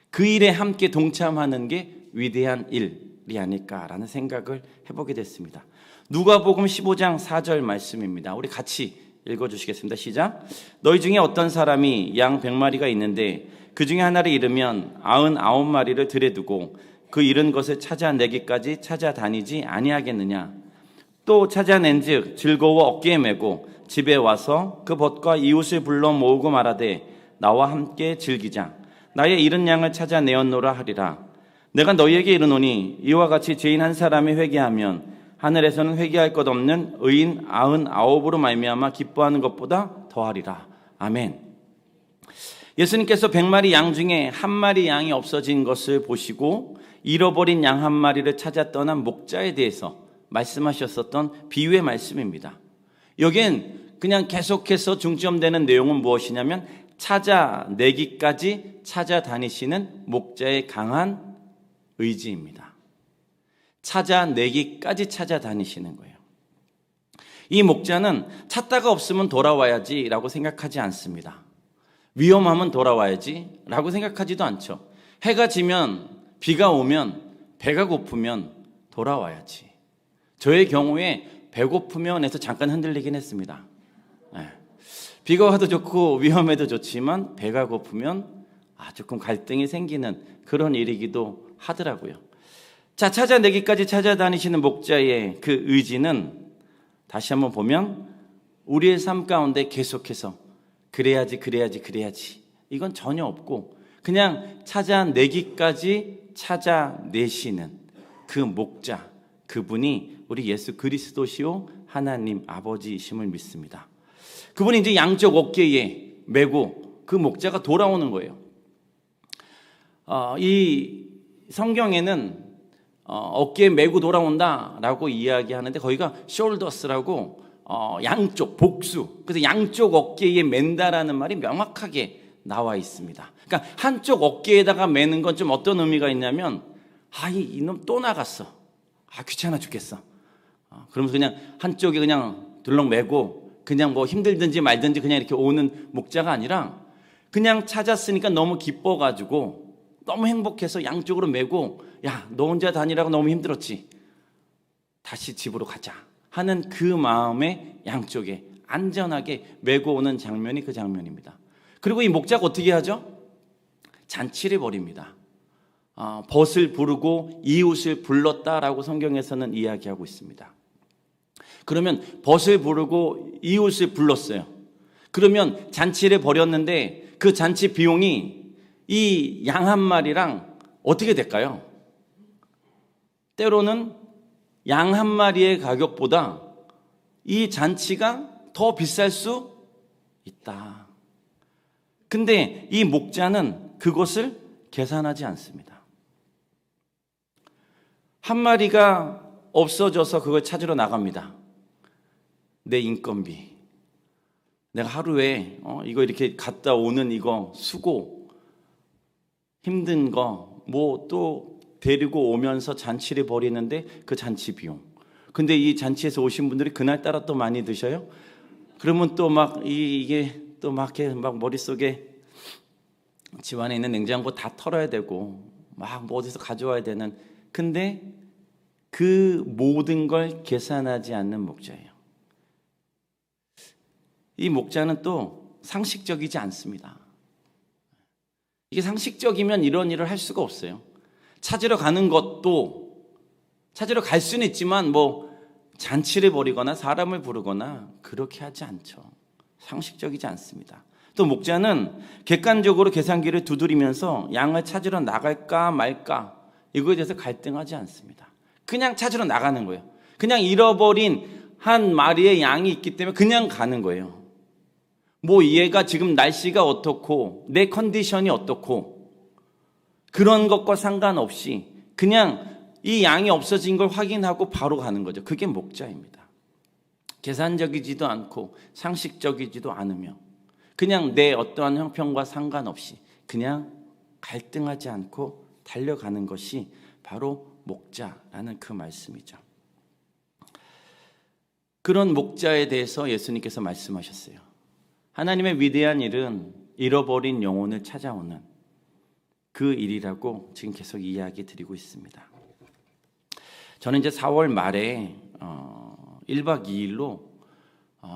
E: 그 일에 함께 동참하는 게 위대한 일이 아닐까라는 생각을 해보게 됐습니다. 누가복음 15장 4절 말씀입니다. 우리 같이 읽어주시겠습니다. 시작. 너희 중에 어떤 사람이 양 100마리가 있는데 그 중에 하나를 잃으면 99마리를 들에 두고 그 잃은 것을 찾아내기까지 찾아다니지 아니하겠느냐. 또 찾아낸즉 즐거워 어깨에 메고 집에 와서 그 벗과 이웃을 불러 모으고 말하되 나와 함께 즐기자. 나의 잃은 양을 찾아내었노라 하리라. 내가 너희에게 이르노니 이와 같이 죄인 한 사람이 회개하면 하늘에서는 회개할 것 없는 의인 99으로 말미암아 기뻐하는 것보다 더하리라. 아멘. 예수님께서 100마리 양 중에 한 마리 양이 없어진 것을 보시고 잃어버린 양 한 마리를 찾아 떠난 목자에 대해서 말씀하셨었던 비유의 말씀입니다. 여기엔 그냥 계속해서 중점되는 내용은 무엇이냐면 찾아내기까지 찾아다니시는 목자의 강한 의지입니다. 찾아내기까지 찾아다니시는 거예요. 이 목자는 찾다가 없으면 돌아와야지 라고 생각하지 않습니다. 위험하면 돌아와야지 라고 생각하지도 않죠. 해가 지면, 비가 오면, 배가 고프면 돌아와야지. 저의 경우에 배고프면 해서 잠깐 흔들리긴 했습니다. 네. 비가 와도 좋고 위험해도 좋지만 배가 고프면 조금 갈등이 생기는 그런 일이기도 하더라고요. 자, 찾아내기까지 찾아다니시는 목자의 그 의지는 다시 한번 보면 우리의 삶 가운데 계속해서 그래야지 이건 전혀 없고 그냥 찾아내기까지 찾아내시는 그 목자, 그분이 우리 예수 그리스도시요 하나님 아버지이심을 믿습니다. 그분이 이제 양쪽 어깨에 메고 그 목자가 돌아오는 거예요. 이 성경에는 어깨에 메고 돌아온다라고 이야기하는데 거기가 shoulders라고 양쪽, 복수. 그래서 양쪽 어깨에 맨다라는 말이 명확하게 나와 있습니다. 그러니까 한쪽 어깨에다가 매는 건 좀 어떤 의미가 있냐면 이놈 또 나갔어. 귀찮아 죽겠어. 그러면서 그냥 한쪽에 그냥 들렁 매고 그냥 뭐 힘들든지 말든지 그냥 이렇게 오는 목자가 아니라 그냥 찾았으니까 너무 기뻐가지고 너무 행복해서 양쪽으로 메고 야, 너 혼자 다니라고 너무 힘들었지. 다시 집으로 가자 하는 그 마음에 양쪽에 안전하게 메고 오는 장면이 그 장면입니다. 그리고 이 목자가 어떻게 하죠? 잔치를 벌입니다. 벗을 부르고 이웃을 불렀다라고 성경에서는 이야기하고 있습니다. 그러면 벗을 부르고 이웃을 불렀어요. 그러면 잔치를 벌였는데 그 잔치 비용이 이 양 한 마리랑 어떻게 될까요? 때로는 양 한 마리의 가격보다 이 잔치가 더 비쌀 수 있다. 근데 이 목자는 그것을 계산하지 않습니다. 한 마리가 없어져서 그걸 찾으러 나갑니다. 내 인건비, 내가 하루에 이거 이렇게 갔다 오는 이거 수고, 힘든 거, 뭐 또 데리고 오면서 잔치를 벌이는데 그 잔치 비용. 근데 이 잔치에서 오신 분들이 그날따라 또 많이 드셔요. 그러면 또 막 이게 또 막 머릿속에 집안에 있는 냉장고 다 털어야 되고 막 뭐 어디서 가져와야 되는. 근데 그 모든 걸 계산하지 않는 목자예요. 이 목자는 또 상식적이지 않습니다. 이게 상식적이면 이런 일을 할 수가 없어요. 찾으러 가는 것도 찾으러 갈 수는 있지만 뭐 잔치를 벌이거나 사람을 부르거나 그렇게 하지 않죠. 상식적이지 않습니다. 또 목자는 객관적으로 계산기를 두드리면서 양을 찾으러 나갈까 말까 이거에 대해서 갈등하지 않습니다. 그냥 찾으러 나가는 거예요. 그냥 잃어버린 한 마리의 양이 있기 때문에 그냥 가는 거예요. 뭐 얘가 지금 날씨가 어떻고 내 컨디션이 어떻고 그런 것과 상관없이 그냥 이 양이 없어진 걸 확인하고 바로 가는 거죠. 그게 목자입니다. 계산적이지도 않고 상식적이지도 않으며 그냥 내 어떠한 형편과 상관없이 그냥 갈등하지 않고 달려가는 것이 바로 목자라는 그 말씀이죠. 그런 목자에 대해서 예수님께서 말씀하셨어요. 하나님의 위대한 일은 잃어버린 영혼을 찾아오는 그 일이라고 지금 계속 이야기 드리고 있습니다. 저는 이제 4월 말에 1박 2일로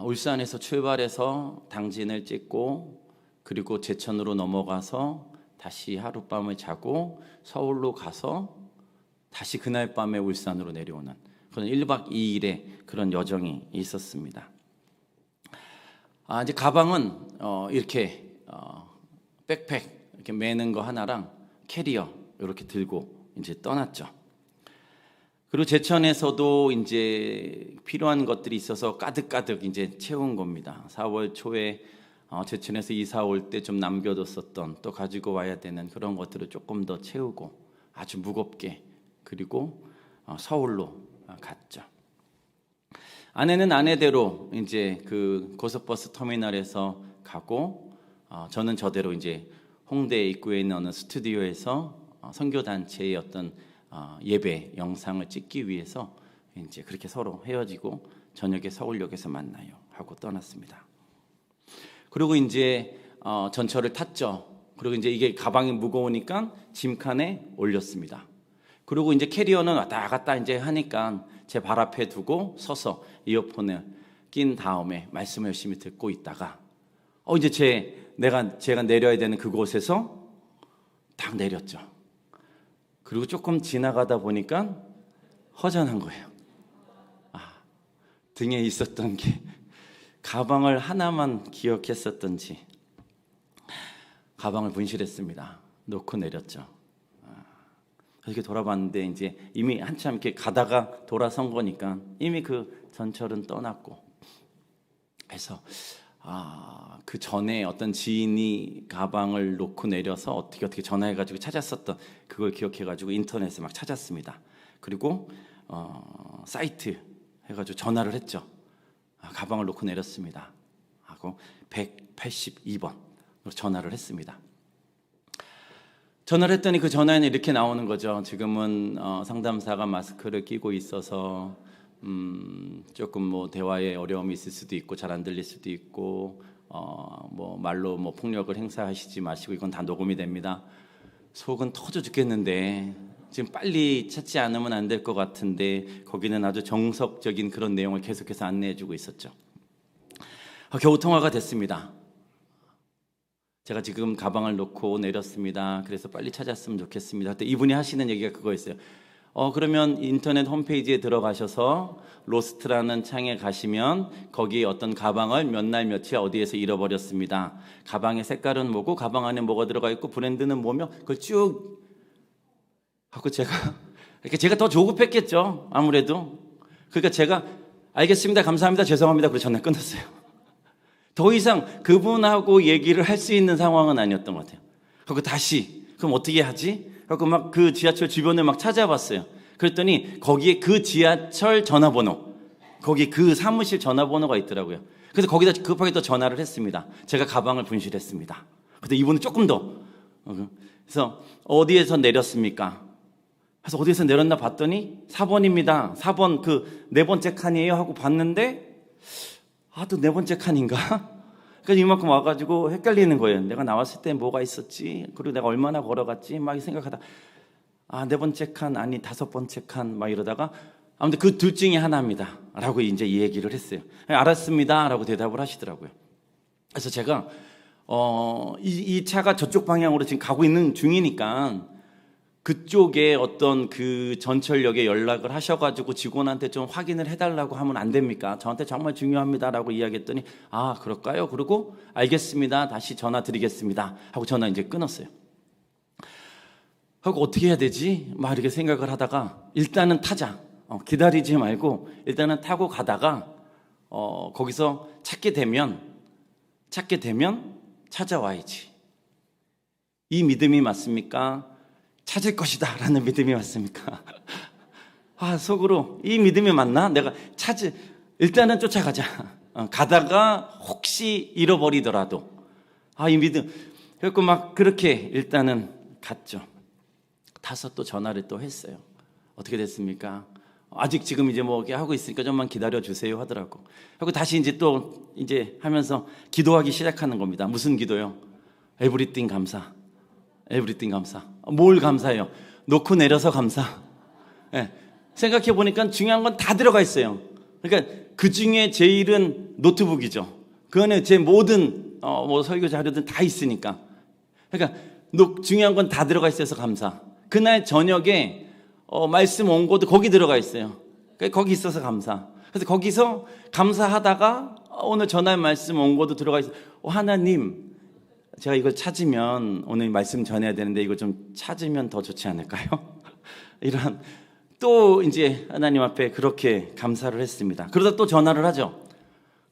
E: 울산에서 출발해서 당진을 찍고 그리고 제천으로 넘어가서 다시 하룻밤을 자고 서울로 가서 다시 그날 밤에 울산으로 내려오는 그런 1박 2일의 그런 여정이 있었습니다. 이제 가방은 이렇게 백팩 이렇게 매는 거 하나랑 캐리어 이렇게 들고 이제 떠났죠. 그리고 제천에서도 이제 필요한 것들이 있어서 가득가득 이제 채운 겁니다. 4월 초에 제천에서 이사 올 때 좀 남겨뒀었던 또 가지고 와야 되는 그런 것들을 조금 더 채우고 아주 무겁게 그리고 서울로 갔죠. 아내는 아내대로 이제 그 고속버스 터미널에서 가고 저는 저대로 이제 홍대 입구에 있는 어느 스튜디오에서 선교 단체의 어떤 예배 영상을 찍기 위해서 이제 그렇게 서로 헤어지고 저녁에 서울역에서 만나요 하고 떠났습니다. 그리고 이제 전철을 탔죠. 그리고 이제 이게 가방이 무거우니까 짐칸에 올렸습니다. 그리고 이제 캐리어는 왔다 갔다 이제 하니까 제 발 앞에 두고 서서 이어폰을 낀 다음에 말씀을 열심히 듣고 있다가 이제 제가 내려야 되는 그곳에서 딱 내렸죠. 그리고 조금 지나가다 보니까 허전한 거예요. 등에 있었던 게 가방을 하나만 기억했었던지 가방을 분실했습니다. 놓고 내렸죠. 이렇게 돌아봤는데 이제 이미 한참 이렇게 가다가 돌아선 거니까 이미 그 전철은 떠났고 그래서 그 전에 어떤 지인이 가방을 놓고 내려서 어떻게 전화해가지고 찾았었던 그걸 기억해가지고 인터넷에 막 찾았습니다. 그리고 사이트 해가지고 전화를 했죠. 가방을 놓고 내렸습니다 하고 182번으로 전화를 했습니다. 전화를 했더니 그 전화에는 이렇게 나오는 거죠. 지금은 상담사가 마스크를 끼고 있어서 조금 뭐 대화에 어려움이 있을 수도 있고 잘 안 들릴 수도 있고 뭐 말로 뭐 폭력을 행사하시지 마시고 이건 다 녹음이 됩니다. 속은 터져 죽겠는데 지금 빨리 찾지 않으면 안 될 것 같은데 거기는 아주 정석적인 그런 내용을 계속해서 안내해주고 있었죠. 겨우 통화가 됐습니다. 제가 지금 가방을 놓고 내렸습니다. 그래서 빨리 찾았으면 좋겠습니다. 그때 이분이 하시는 얘기가 그거였어요. 그러면 인터넷 홈페이지에 들어가셔서 로스트라는 창에 가시면 거기 어떤 가방을 몇 날 며칠 어디에서 잃어버렸습니다. 가방의 색깔은 뭐고 가방 안에 뭐가 들어가 있고 브랜드는 뭐며 그걸 쭉 하고 제가 더 조급했겠죠. 아무래도. 그러니까 제가 알겠습니다. 감사합니다. 죄송합니다. 그리고 전화 끊었어요. 더 이상 그분하고 얘기를 할 수 있는 상황은 아니었던 것 같아요. 그리고 다시 그럼 어떻게 하지? 그래서 막 그 지하철 주변을 막 찾아봤어요. 그랬더니 거기에 그 지하철 전화번호, 거기 그 사무실 전화번호가 있더라고요. 그래서 거기다 급하게 또 전화를 했습니다. 제가 가방을 분실했습니다. 근데 이분은 조금 더 그래서 어디에서 내렸습니까? 그래서 어디에서 내렸나 봤더니 4번입니다. 4번 그 네 번째 칸이에요 하고 봤는데 또 네 번째 칸인가? 그래서 이만큼 와가지고 헷갈리는 거예요. 내가 나왔을 때 뭐가 있었지? 그리고 내가 얼마나 걸어갔지? 막 생각하다 네 번째 칸 아니 5번째 칸 막 이러다가 아무튼 그 둘 중에 하나입니다 라고 이제 이 얘기를 했어요. 알았습니다 라고 대답을 하시더라고요. 그래서 제가 이 차가 저쪽 방향으로 지금 가고 있는 중이니까 그쪽에 어떤 그 전철역에 연락을 하셔가지고 직원한테 좀 확인을 해달라고 하면 안 됩니까? 저한테 정말 중요합니다라고 이야기했더니 그럴까요? 그러고 알겠습니다. 다시 전화 드리겠습니다. 하고 전화 이제 끊었어요. 하고 어떻게 해야 되지? 막 이렇게 생각을 하다가 일단은 타자. 기다리지 말고 일단은 타고 가다가 거기서 찾게 되면 찾아와야지. 이 믿음이 맞습니까? 찾을 것이다 라는 믿음이 맞습니까? 속으로 이 믿음이 맞나? 내가 일단은 쫓아가자. 가다가 혹시 잃어버리더라도 이 믿음. 그래서 막 그렇게 일단은 갔죠. 타서 또 전화를 또 했어요. 어떻게 됐습니까? 아직 지금 이제 뭐 이렇게 하고 있으니까 좀만 기다려 주세요 하더라고. 그리고 다시 이제 하면서 기도하기 시작하는 겁니다. 무슨 기도요? 에브리띵 감사. 에브리띵 감사. 뭘 감사해요? 놓고 내려서 감사. 생각해 보니까 중요한 건 다 들어가 있어요. 그러니까 그 중에 제일은 노트북이죠. 그 안에 제 모든 뭐 설교 자료들 다 있으니까. 그러니까 중요한 건 다 들어가 있어서 감사. 그날 저녁에 말씀 원고도 거기 들어가 있어요. 그러니까 거기 있어서 감사. 그래서 거기서 감사하다가 오늘 전할 말씀 원고도 들어가 있어요. 하나님, 제가 이걸 찾으면 오늘 말씀 전해야 되는데 이거 좀 찾으면 더 좋지 않을까요? 이런 또 이제 하나님 앞에 그렇게 감사를 했습니다. 그러다 또 전화를 하죠.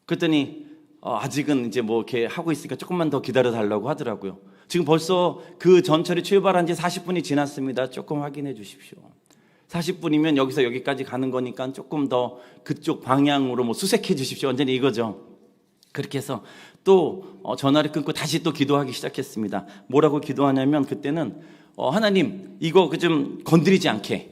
E: 그랬더니 아직은 이제 뭐 이렇게 하고 있으니까 조금만 더 기다려 달라고 하더라고요. 지금 벌써 그 전철이 출발한 지 40분이 지났습니다. 조금 확인해 주십시오. 40분이면 여기서 여기까지 가는 거니까 조금 더 그쪽 방향으로 뭐 수색해 주십시오. 완전히 이거죠. 그렇게 해서 또 전화를 끊고 다시 또 기도하기 시작했습니다. 뭐라고 기도하냐면 그때는 하나님 이거 좀 건드리지 않게,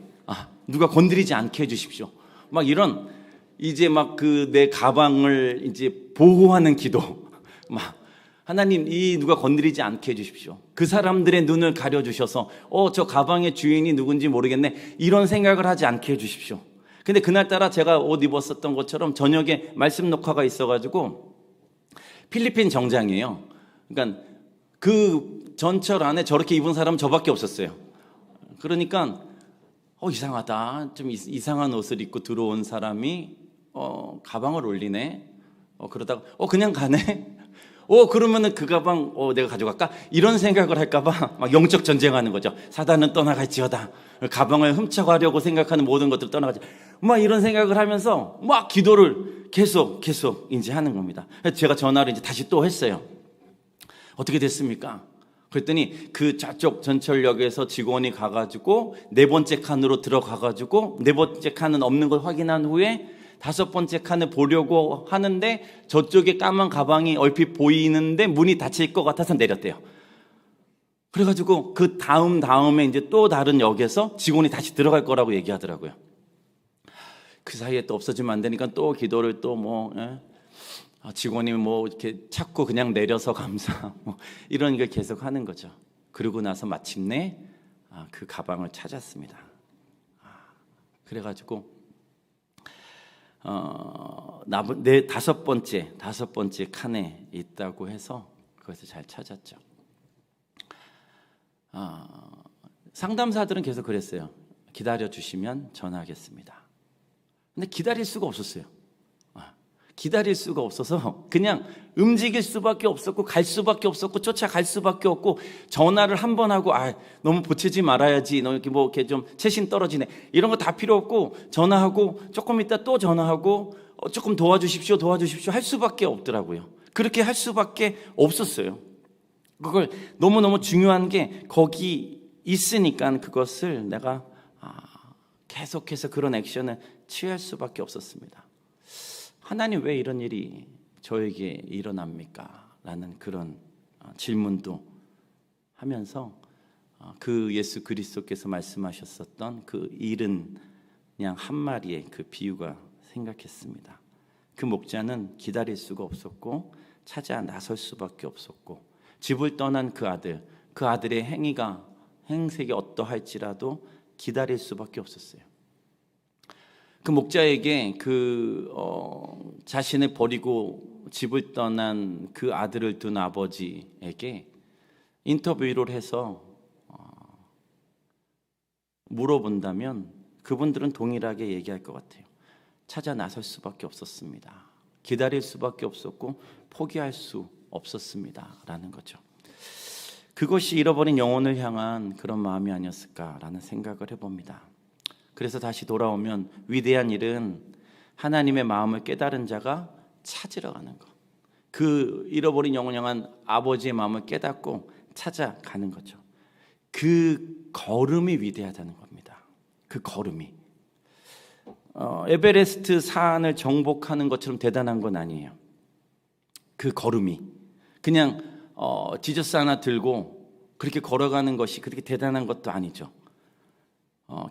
E: 누가 건드리지 않게 해주십시오. 막 이런 이제 막 그 내 가방을 이제 보호하는 기도, 막 하나님 이 누가 건드리지 않게 해주십시오. 그 사람들의 눈을 가려주셔서 저 가방의 주인이 누군지 모르겠네 이런 생각을 하지 않게 해주십시오. 근데 그날따라 제가 옷 입었었던 것처럼 저녁에 말씀 녹화가 있어가지고 필리핀 정장이에요. 그러니까 그 전철 안에 저렇게 입은 사람은 저밖에 없었어요. 그러니까 이상하다. 좀 이상한 옷을 입고 들어온 사람이 가방을 올리네. 그러다가 그냥 가네. 그러면은 그 가방 내가 가져갈까? 이런 생각을 할까봐 막 영적 전쟁하는 거죠. 사단은 떠나갈지어다. 가방을 훔쳐가려고 생각하는 모든 것들 떠나가지. 막 이런 생각을 하면서 막 기도를 계속 이제 하는 겁니다. 제가 전화를 이제 다시 또 했어요. 어떻게 됐습니까? 그랬더니 그 저쪽 전철역에서 직원이 가가지고 4번째 칸으로 들어가가지고 4번째 칸은 없는 걸 확인한 후에 5번째 칸을 보려고 하는데 저쪽에 까만 가방이 얼핏 보이는데 문이 닫힐 것 같아서 내렸대요. 그래가지고 그 다음에 이제 또 다른 역에서 직원이 다시 들어갈 거라고 얘기하더라고요. 그 사이에 또 없어지면 안 되니까 또 기도를 또 직원이 뭐 이렇게 찾고 그냥 내려서 감사 이런 걸 계속 하는 거죠. 그러고 나서 마침내 그 가방을 찾았습니다. 그래가지고 내 5번째 칸에 있다고 해서 그것을 잘 찾았죠. 상담사들은 계속 그랬어요. 기다려 주시면 전화하겠습니다. 근데 기다릴 수가 없었어요. 기다릴 수가 없어서 그냥 움직일 수밖에 없었고 갈 수밖에 없었고 쫓아갈 수밖에 없고 전화를 한 번 하고 너무 보채지 말아야지 너 이렇게 뭐 이렇게 좀 채신 떨어지네 이런 거 다 필요 없고 전화하고 조금 있다 또 전화하고 조금 도와주십시오 할 수밖에 없더라고요. 그렇게 할 수밖에 없었어요. 그걸 너무너무 중요한 게 거기 있으니까 그것을 내가 계속해서 그런 액션을 취할 수밖에 없었습니다. 하나님 왜 이런 일이 저에게 일어납니까? 라는 그런 질문도 하면서 그 예수 그리스도께서 말씀하셨었던 그 잃은 양 한 마리의 그 비유가 생각했습니다. 그 목자는 기다릴 수가 없었고 찾아 나설 수밖에 없었고 집을 떠난 그 아들의 행색이 어떠할지라도 기다릴 수밖에 없었어요. 그 목자에게 자신을 버리고 집을 떠난 그 아들을 둔 아버지에게 인터뷰를 해서 물어본다면 그분들은 동일하게 얘기할 것 같아요. 찾아 나설 수밖에 없었습니다. 기다릴 수밖에 없었고 포기할 수 없었습니다. 라는 거죠. 그것이 잃어버린 영혼을 향한 그런 마음이 아니었을까라는 생각을 해봅니다. 그래서 다시 돌아오면 위대한 일은 하나님의 마음을 깨달은 자가 찾으러 가는 것. 그 잃어버린 영혼을 향한 아버지의 마음을 깨닫고 찾아가는 거죠. 그 걸음이 위대하다는 겁니다. 그 걸음이. 에베레스트 산을 정복하는 것처럼 대단한 건 아니에요. 그 걸음이. 그냥 지저스 하나 들고 그렇게 걸어가는 것이 그렇게 대단한 것도 아니죠.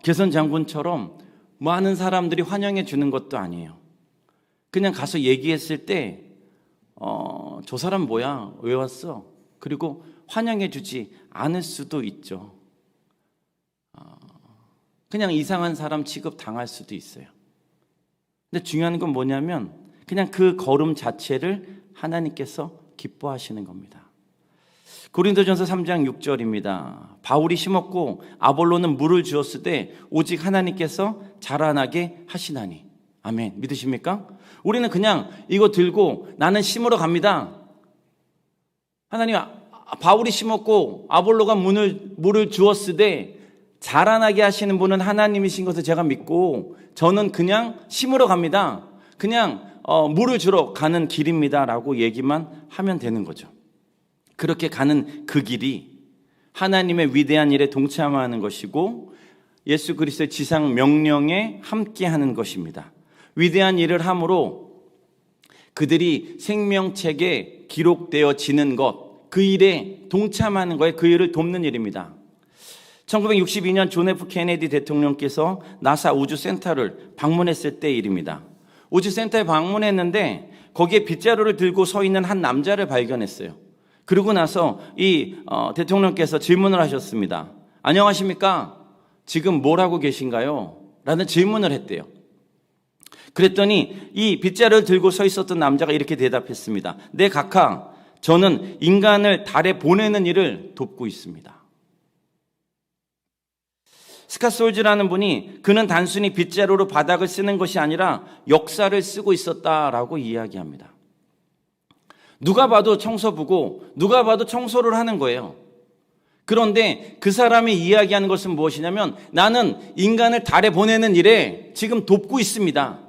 E: 개선 장군처럼 많은 사람들이 환영해 주는 것도 아니에요. 그냥 가서 얘기했을 때 저 사람 뭐야? 왜 왔어? 그리고 환영해 주지 않을 수도 있죠. 그냥 이상한 사람 취급 당할 수도 있어요. 근데 중요한 건 뭐냐면 그냥 그 걸음 자체를 하나님께서 기뻐하시는 겁니다. 고린도전서 3장 6절입니다. 바울이 심었고 아볼로는 물을 주었을 때 오직 하나님께서 자라나게 하시나니. 아멘. 믿으십니까? 우리는 그냥 이거 들고 나는 심으러 갑니다. 하나님, 바울이 심었고 아볼로가 물을 주었을 때 자라나게 하시는 분은 하나님이신 것을 제가 믿고 저는 그냥 심으러 갑니다. 그냥 물을 주러 가는 길입니다라고 얘기만 하면 되는 거죠. 그렇게 가는 그 길이 하나님의 위대한 일에 동참하는 것이고 예수 그리스도의 지상 명령에 함께하는 것입니다. 위대한 일을 함으로 그들이 생명책에 기록되어지는 것, 그 일에 동참하는 거에 그 일을 돕는 일입니다. 1962년 존 F 케네디 대통령께서 나사 우주센터를 방문했을 때 일입니다. 우주센터에 방문했는데 거기에 빗자루를 들고 서 있는 한 남자를 발견했어요. 그러고 나서 이 대통령께서 질문을 하셨습니다. 안녕하십니까? 지금 뭘 하고 계신가요? 라는 질문을 했대요. 그랬더니 이 빗자루를 들고 서 있었던 남자가 이렇게 대답했습니다. 네, 각하, 저는 인간을 달에 보내는 일을 돕고 있습니다. 스캇 솔즈라는 분이 그는 단순히 빗자루로 바닥을 쓰는 것이 아니라 역사를 쓰고 있었다라고 이야기합니다. 누가 봐도 청소부고 누가 봐도 청소를 하는 거예요. 그런데 그 사람이 이야기하는 것은 무엇이냐면 나는 인간을 달에 보내는 일에 지금 돕고 있습니다.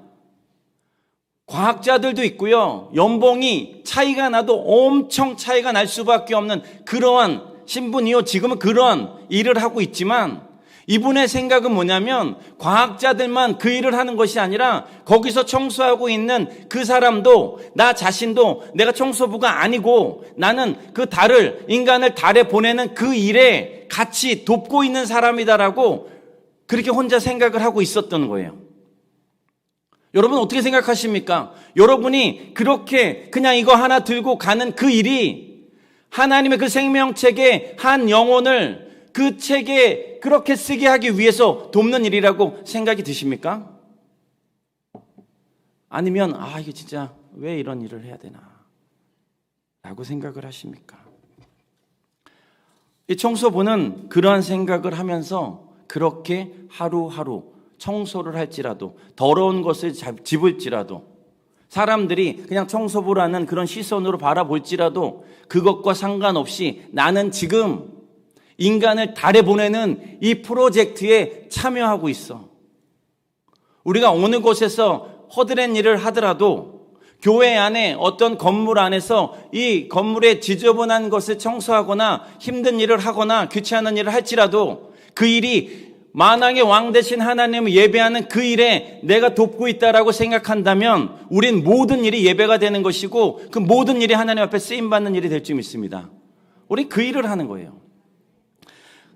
E: 과학자들도 있고요. 연봉이 차이가 나도 엄청 차이가 날 수밖에 없는 그러한 신분이요. 지금은 그러한 일을 하고 있지만 이분의 생각은 뭐냐면 과학자들만 그 일을 하는 것이 아니라 거기서 청소하고 있는 그 사람도 나 자신도 내가 청소부가 아니고 나는 그 달을 인간을 달에 보내는 그 일에 같이 돕고 있는 사람이다라고 그렇게 혼자 생각을 하고 있었던 거예요. 여러분 어떻게 생각하십니까? 여러분이 그렇게 그냥 이거 하나 들고 가는 그 일이 하나님의 그 생명책에 한 영혼을 그 책에 그렇게 쓰게 하기 위해서 돕는 일이라고 생각이 드십니까? 아니면 이게 진짜 왜 이런 일을 해야 되나 라고 생각을 하십니까? 이 청소부는 그러한 생각을 하면서 그렇게 하루하루 청소를 할지라도 더러운 것을 집을지라도 사람들이 그냥 청소부라는 그런 시선으로 바라볼지라도 그것과 상관없이 나는 지금 인간을 달에 보내는 이 프로젝트에 참여하고 있어. 우리가 어느 곳에서 허드렛 일을 하더라도 교회 안에 어떤 건물 안에서 이 건물의 지저분한 것을 청소하거나 힘든 일을 하거나 귀찮은 일을 할지라도 그 일이 만왕의 왕 대신 하나님을 예배하는 그 일에 내가 돕고 있다라고 생각한다면 우린 모든 일이 예배가 되는 것이고 그 모든 일이 하나님 앞에 쓰임받는 일이 될 줄 믿습니다. 우린 그 일을 하는 거예요.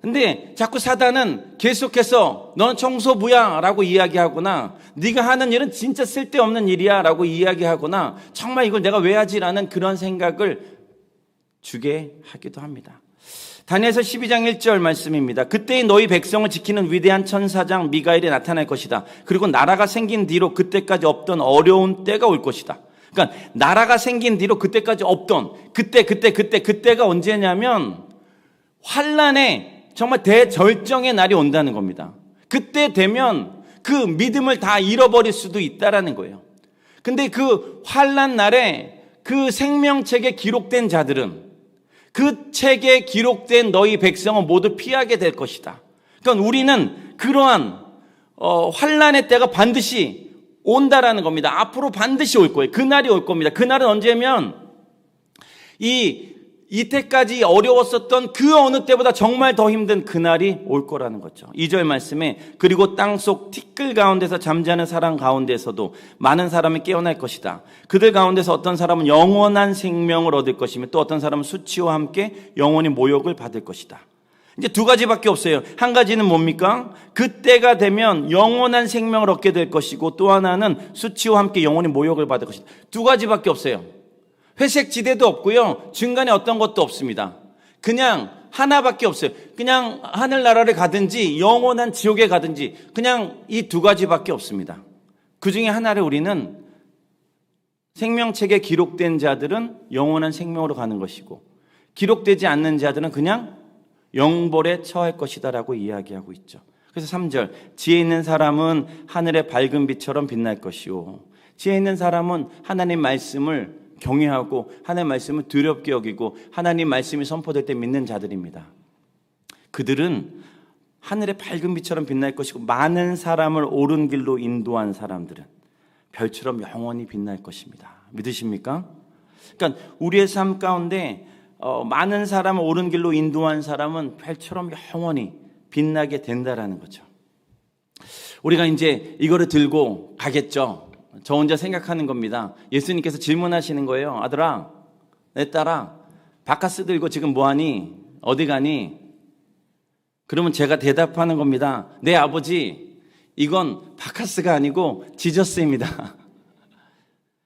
E: 근데 자꾸 사단은 계속해서 너는 청소부야 라고 이야기하거나 네가 하는 일은 진짜 쓸데없는 일이야 라고 이야기하거나 정말 이걸 내가 왜 하지? 라는 그런 생각을 주게 하기도 합니다. 다니엘서 12장 1절 말씀입니다. 그때의 너희 백성을 지키는 위대한 천사장 미가엘이 나타날 것이다. 그리고 나라가 생긴 뒤로 그때까지 없던 어려운 때가 올 것이다. 그러니까 나라가 생긴 뒤로 그때까지 없던 그때가 언제냐면 환란의 정말 대절정의 날이 온다는 겁니다. 그때 되면 그 믿음을 다 잃어버릴 수도 있다라는 거예요. 근데 그 환란 날에 그 생명책에 기록된 자들은 그 책에 기록된 너희 백성은 모두 피하게 될 것이다. 그러니까 우리는 그러한 환란의 때가 반드시 온다라는 겁니다. 앞으로 반드시 올 거예요. 그날이 올 겁니다. 그날은 언제면 이때까지 어려웠었던 그 어느 때보다 정말 더 힘든 그날이 올 거라는 거죠. 2절 말씀에 그리고 땅속 티끌 가운데서 잠자는 사람 가운데서도 많은 사람이 깨어날 것이다. 그들 가운데서 어떤 사람은 영원한 생명을 얻을 것이며 또 어떤 사람은 수치와 함께 영원히 모욕을 받을 것이다. 이제 두 가지밖에 없어요. 한 가지는 뭡니까? 그때가 되면 영원한 생명을 얻게 될 것이고 또 하나는 수치와 함께 영원히 모욕을 받을 것이다. 두 가지밖에 없어요. 회색 지대도 없고요. 중간에 어떤 것도 없습니다. 그냥 하나밖에 없어요. 그냥 하늘나라를 가든지 영원한 지옥에 가든지 그냥 이 두 가지밖에 없습니다. 그 중에 하나를 우리는 생명책에 기록된 자들은 영원한 생명으로 가는 것이고 기록되지 않는 자들은 그냥 영벌에 처할 것이다라고 이야기하고 있죠. 그래서 3절 지혜 있는 사람은 하늘의 밝은 빛처럼 빛날 것이요 지혜 있는 사람은 하나님 말씀을 경외하고 하나님 말씀을 두렵게 여기고 하나님 말씀이 선포될 때 믿는 자들입니다. 그들은 하늘의 밝은 빛처럼 빛날 것이고 많은 사람을 옳은 길로 인도한 사람들은 별처럼 영원히 빛날 것입니다. 믿으십니까? 그러니까 우리의 삶 가운데 많은 사람을 옳은 길로 인도한 사람은 별처럼 영원히 빛나게 된다라는 거죠. 우리가 이제 이거를 들고 가겠죠. 저 혼자 생각하는 겁니다. 예수님께서 질문하시는 거예요. 아들아, 내 딸아, 바카스 들고 지금 뭐하니? 어디 가니? 그러면 제가 대답하는 겁니다. 내 아버지, 이건 바카스가 아니고 지저스입니다.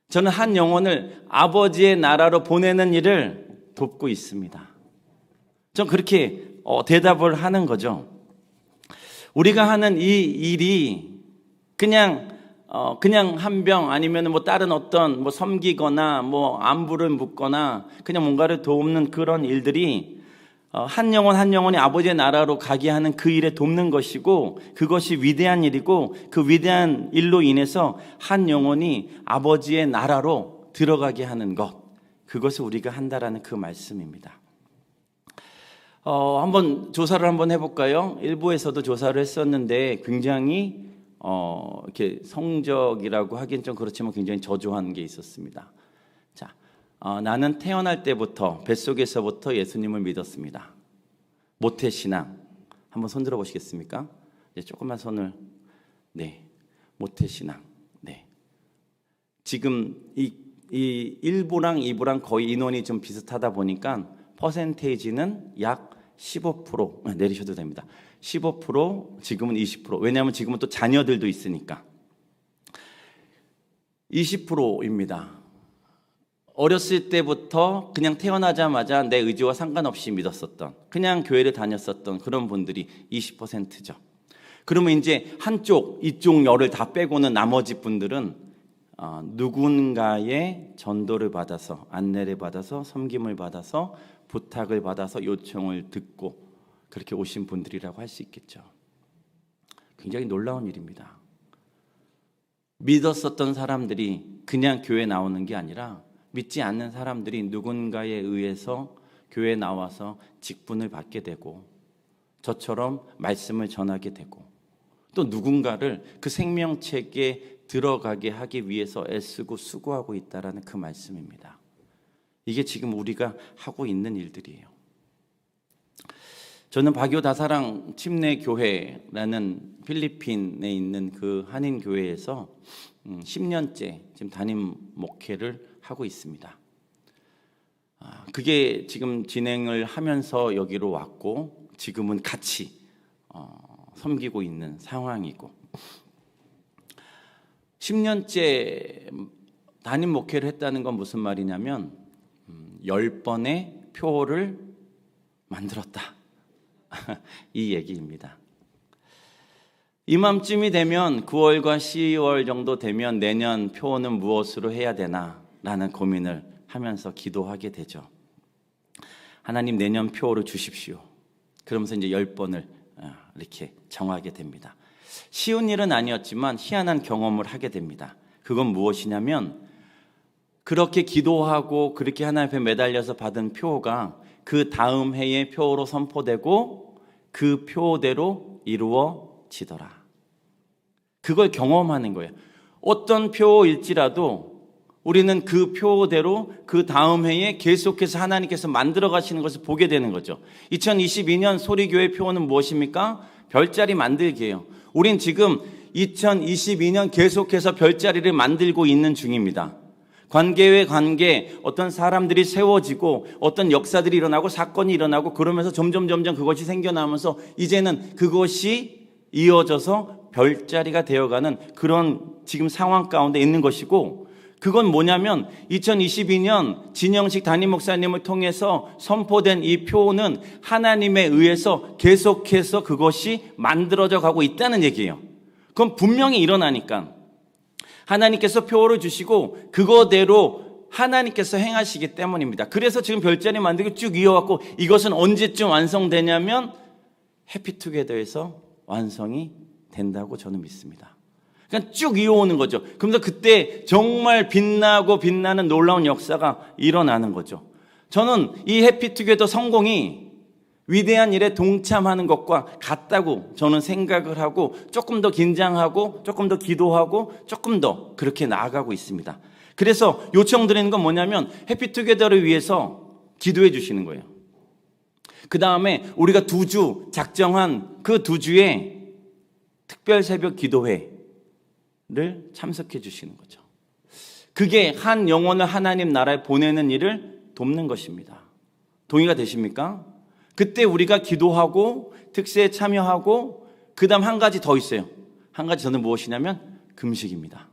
E: 저는 한 영혼을 아버지의 나라로 보내는 일을 돕고 있습니다. 전 그렇게 대답을 하는 거죠. 우리가 하는 이 일이 그냥 한 병 아니면 뭐 다른 어떤 뭐 섬기거나 뭐 안부를 묻거나 그냥 뭔가를 돕는 그런 일들이 한 영혼이 아버지의 나라로 가게 하는 그 일에 돕는 것이고, 그것이 위대한 일이고, 그 위대한 일로 인해서 한 영혼이 아버지의 나라로 들어가게 하는 것, 그것을 우리가 한다라는 그 말씀입니다. 한번 조사를 한번 해볼까요? 일부에서도 조사를 했었는데 굉장히 이렇게 성적이라고 하긴 좀 그렇지만 굉장히 저조한 게 있었습니다. 자, 나는 태어날 때부터 뱃속에서부터 예수님을 믿었습니다. 모태신앙. 한번 손 들어 보시겠습니까? 이제 조금만 손을. 네, 모태신앙. 네. 지금 이 1부랑 2부랑 거의 인원이 좀 비슷하다 보니까 퍼센테이지는 약 15% 내리셔도 됩니다. 15%, 지금은 20%. 왜냐하면 지금은 또 자녀들도 있으니까. 20%입니다. 어렸을 때부터 그냥 태어나자마자 내 의지와 상관없이 믿었었던, 그냥 교회를 다녔었던 그런 분들이 20%죠. 그러면 이제 한쪽, 이쪽 열을 다 빼고는 나머지 분들은 누군가의 전도를 받아서, 안내를 받아서, 섬김을 받아서, 부탁을 받아서 요청을 듣고 그렇게 오신 분들이라고 할 수 있겠죠. 굉장히 놀라운 일입니다. 믿었었던 사람들이 그냥 교회에 나오는 게 아니라 믿지 않는 사람들이 누군가에 의해서 교회에 나와서 직분을 받게 되고, 저처럼 말씀을 전하게 되고, 또 누군가를 그 생명책에 들어가게 하기 위해서 애쓰고 수고하고 있다라는 그 말씀입니다. 이게 지금 우리가 하고 있는 일들이에요. 저는 바교 다사랑 침례교회라는 필리핀에 있는 그 한인 교회에서 10년째 지금 담임 목회를 하고 있습니다. 그게 지금 진행을 하면서 여기로 왔고, 지금은 같이 섬기고 있는 상황이고, 10년째 담임 목회를 했다는 건 무슨 말이냐면 10번의 표를 만들었다. 이 얘기입니다. 이맘쯤이 되면 9월과 10월 정도 되면 내년 표는 무엇으로 해야 되나 라는 고민을 하면서 기도하게 되죠. 하나님, 내년 표를 주십시오. 그러면서 이제 10번을 이렇게 정하게 됩니다. 쉬운 일은 아니었지만 희한한 경험을 하게 됩니다. 그건 무엇이냐면, 그렇게 기도하고 그렇게 하나님 앞에 매달려서 받은 표가 그 다음 해의 표로 선포되고 그 표대로 이루어지더라. 그걸 경험하는 거예요. 어떤 표일지라도 우리는 그 표대로 그 다음 해에 계속해서 하나님께서 만들어 가시는 것을 보게 되는 거죠. 2022년 소리교회 표는 무엇입니까? 별자리 만들기예요. 우린 지금 2022년 계속해서 별자리를 만들고 있는 중입니다. 관계의 관계, 어떤 사람들이 세워지고 어떤 역사들이 일어나고 사건이 일어나고 그러면서 점점 그것이 생겨나면서 이제는 그것이 이어져서 별자리가 되어가는 그런 지금 상황 가운데 있는 것이고, 그건 뭐냐면 2022년 진영식 담임 목사님을 통해서 선포된 이 표는 하나님에 의해서 계속해서 그것이 만들어져 가고 있다는 얘기예요. 그건 분명히 일어나니까 하나님께서 표를 주시고 그거대로 하나님께서 행하시기 때문입니다. 그래서 지금 별자리 만들고 쭉 이어왔고, 이것은 언제쯤 완성되냐면 해피투게더에서 완성이 된다고 저는 믿습니다. 그냥 쭉 이어오는 거죠. 그러면서 그때 정말 빛나고 빛나는 놀라운 역사가 일어나는 거죠. 저는 이 해피투게더 성공이 위대한 일에 동참하는 것과 같다고 저는 생각을 하고 조금 더 긴장하고 조금 더 기도하고 조금 더 그렇게 나아가고 있습니다. 그래서 요청드리는 건 뭐냐면 해피투게더를 위해서 기도해 주시는 거예요. 그 다음에 우리가 2주 작정한 그 2주에 특별 새벽 기도회를 참석해 주시는 거죠. 그게 한 영혼을 하나님 나라에 보내는 일을 돕는 것입니다. 동의가 되십니까? 그때 우리가 기도하고 특세에 참여하고 그 다음 한 가지 더 있어요. 한 가지 저는 무엇이냐면 금식입니다.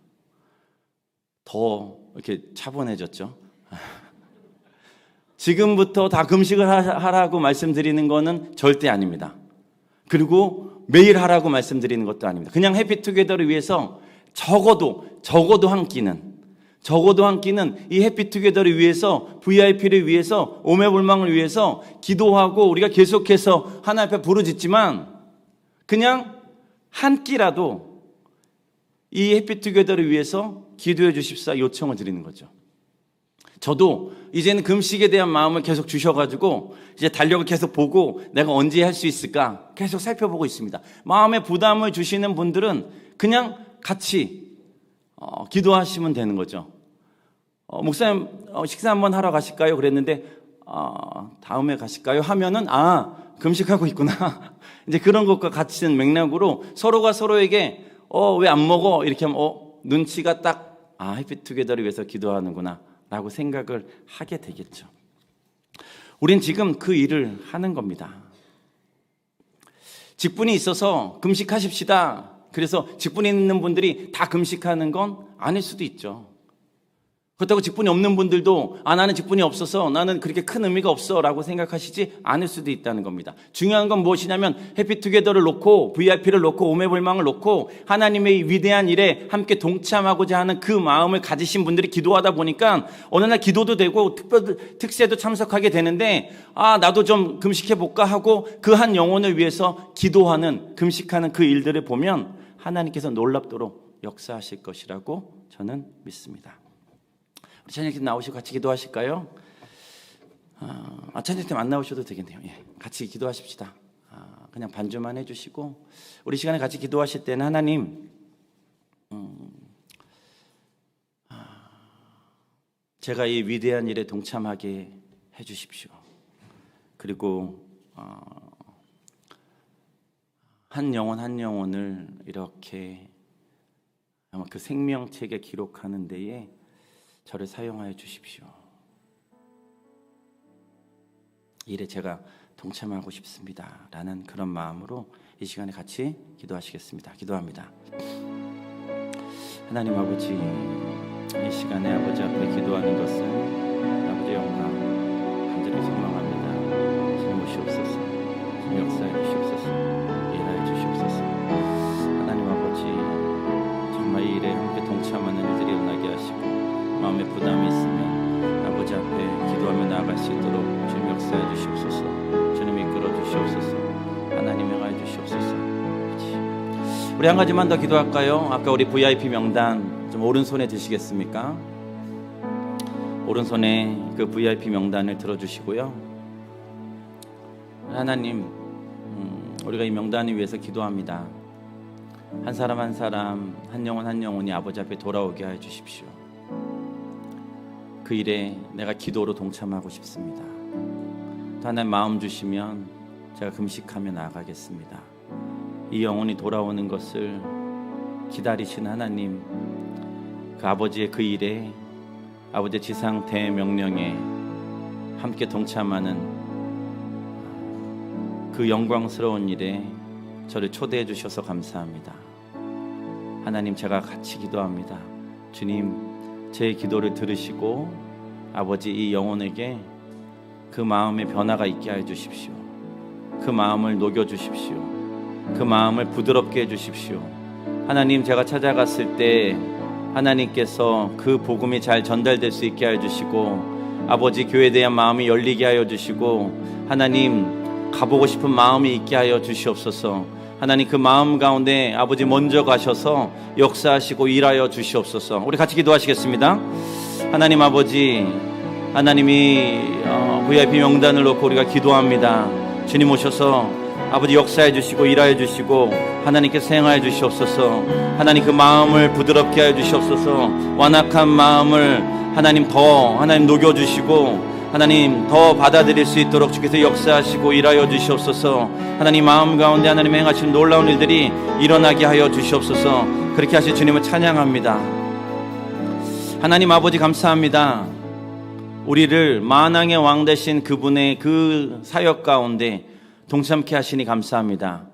E: 더 이렇게 차분해졌죠. 지금부터 다 금식을 하라고 말씀드리는 거는 절대 아닙니다. 그리고 매일 하라고 말씀드리는 것도 아닙니다. 그냥 해피투게더를 위해서 적어도 한 끼는 이 해피투게더를 위해서, VIP를 위해서, 오매불망을 위해서 기도하고 우리가 계속해서 하나님 앞에 부르짖지만 그냥 한 끼라도 이 해피투게더를 위해서 기도해 주십사 요청을 드리는 거죠. 저도 이제는 금식에 대한 마음을 계속 주셔가지고 이제 달력을 계속 보고 내가 언제 할 수 있을까 계속 살펴보고 있습니다. 마음에 부담을 주시는 분들은 그냥 같이 기도하시면 되는 거죠. 목사님 식사 한번 하러 가실까요? 그랬는데 다음에 가실까요? 하면은 금식하고 있구나. 이제 그런 것과 같은 맥락으로 서로가 서로에게 왜 안 먹어? 이렇게 하면 눈치가 딱 해피투게더를 위해서 기도하는구나 라고 생각을 하게 되겠죠. 우린 지금 그 일을 하는 겁니다. 직분이 있어서 금식하십시다. 그래서 직분이 있는 분들이 다 금식하는 건 아닐 수도 있죠. 그렇다고 직분이 없는 분들도 나는 직분이 없어서 나는 그렇게 큰 의미가 없어 라고 생각하시지 않을 수도 있다는 겁니다. 중요한 건 무엇이냐면 해피투게더를 놓고 VIP를 놓고 오매불망을 놓고 하나님의 위대한 일에 함께 동참하고자 하는 그 마음을 가지신 분들이 기도하다 보니까 어느 날 기도도 되고 특세도 참석하게 되는데 나도 좀 금식해볼까 하고 그 한 영혼을 위해서 기도하는 금식하는 그 일들을 보면 하나님께서 놀랍도록 역사하실 것이라고 저는 믿습니다. 우리 찬양팀 나오시고 같이 기도하실까요? 찬양팀 안 나오셔도 되겠네요. 같이 기도하십시다. 그냥 반주만 해주시고 우리 시간에 같이 기도하실 때는 하나님 제가 이 위대한 일에 동참하게 해주십시오. 그리고 한 영혼 한 영혼을 이렇게 아마 그 생명책에 기록하는 데에 저를 사용하여 주십시오. 일에 제가 동참하고 싶습니다 라는 그런 마음으로 이 시간에 같이 기도하시겠습니다. 기도합니다. 하나님 아버지, 이 시간에 아버지 앞에 기도하는 것은 아버지 영광 간절히 소망합니다. 주님 오시옵소서, 주님 역사해 주시옵소서, 일하여 주시옵소서. 하나님 아버지, 정말 이 일에 함께 동참하는 일들이 일어나게 하시고 마음에 부담이 있으면 아버지 앞에 기도하며 나아갈 수 있도록 주님 역사해 주시옵소서. 주님 이끌어 주시옵소서. 하나님 명하여 주시옵소서. 우리 한 가지만 더 기도할까요? 아까 우리 VIP 명단 좀 오른손에 드시겠습니까? 오른손에 그 VIP 명단을 들어주시고요. 하나님, 우리가 이 명단을 위해서 기도합니다. 한 사람 한 사람, 한 영혼 한 영혼이 아버지 앞에 돌아오게 해 주십시오. 그 일에 내가 기도로 동참하고 싶습니다. 또 하나님 마음 주시면 제가 금식하며 나아가겠습니다. 이 영혼이 돌아오는 것을 기다리신 하나님, 그 아버지의 그 일에 아버지의 지상 대명령에 함께 동참하는 그 영광스러운 일에 저를 초대해 주셔서 감사합니다. 하나님, 제가 같이 기도합니다. 주님, 제 기도를 들으시고 아버지 이 영혼에게 그 마음의 변화가 있게 해 주십시오. 그 마음을 녹여 주십시오. 그 마음을 부드럽게 해 주십시오. 하나님, 제가 찾아갔을 때 하나님께서 그 복음이 잘 전달될 수 있게 해 주시고 아버지 교회에 대한 마음이 열리게 하여 주시고 하나님 가보고 싶은 마음이 있게 하여 주시옵소서. 하나님, 그 마음 가운데 아버지 먼저 가셔서 역사하시고 일하여 주시옵소서. 우리 같이 기도하시겠습니다. 하나님 아버지, 하나님이 VIP 명단을 놓고 우리가 기도합니다. 주님 오셔서 아버지 역사해 주시고 일하여 주시고 하나님께서 행하여 주시옵소서. 하나님 그 마음을 부드럽게 하여 주시옵소서. 완악한 마음을 하나님 녹여 주시고 하나님 더 받아들일 수 있도록 주께서 역사하시고 일하여 주시옵소서. 하나님 마음 가운데 하나님 행하시는 놀라운 일들이 일어나게 하여 주시옵소서. 그렇게 하실 주님을 찬양합니다. 하나님 아버지 감사합니다. 우리를 만왕의 왕 되신 그분의 그 사역 가운데 동참케 하시니 감사합니다.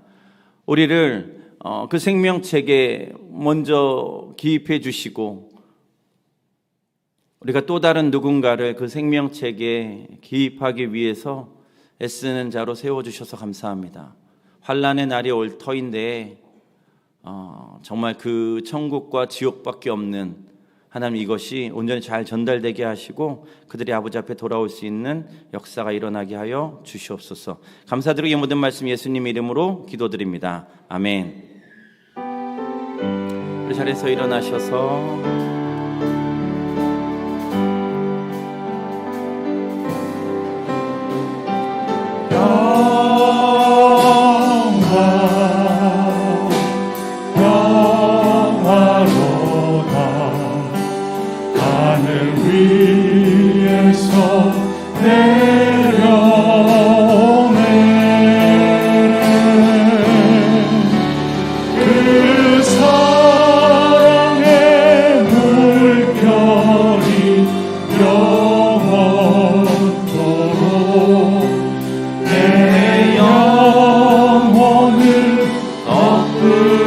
E: 우리를 그 생명책에 먼저 기입해 주시고 우리가 또 다른 누군가를 그 생명책에 기입하기 위해서 애쓰는 자로 세워주셔서 감사합니다. 환난의 날이 올 터인데 정말 그 천국과 지옥밖에 없는 하나님 이것이 온전히 잘 전달되게 하시고 그들이 아버지 앞에 돌아올 수 있는 역사가 일어나게 하여 주시옵소서. 감사드리고 이 모든 말씀 예수님 이름으로 기도드립니다. 아멘. 우리 자리에서 일어나셔서
C: 하늘 위에서 내려오네. 그 사랑의 물결이 영원토록 내 영혼을 덮으소서.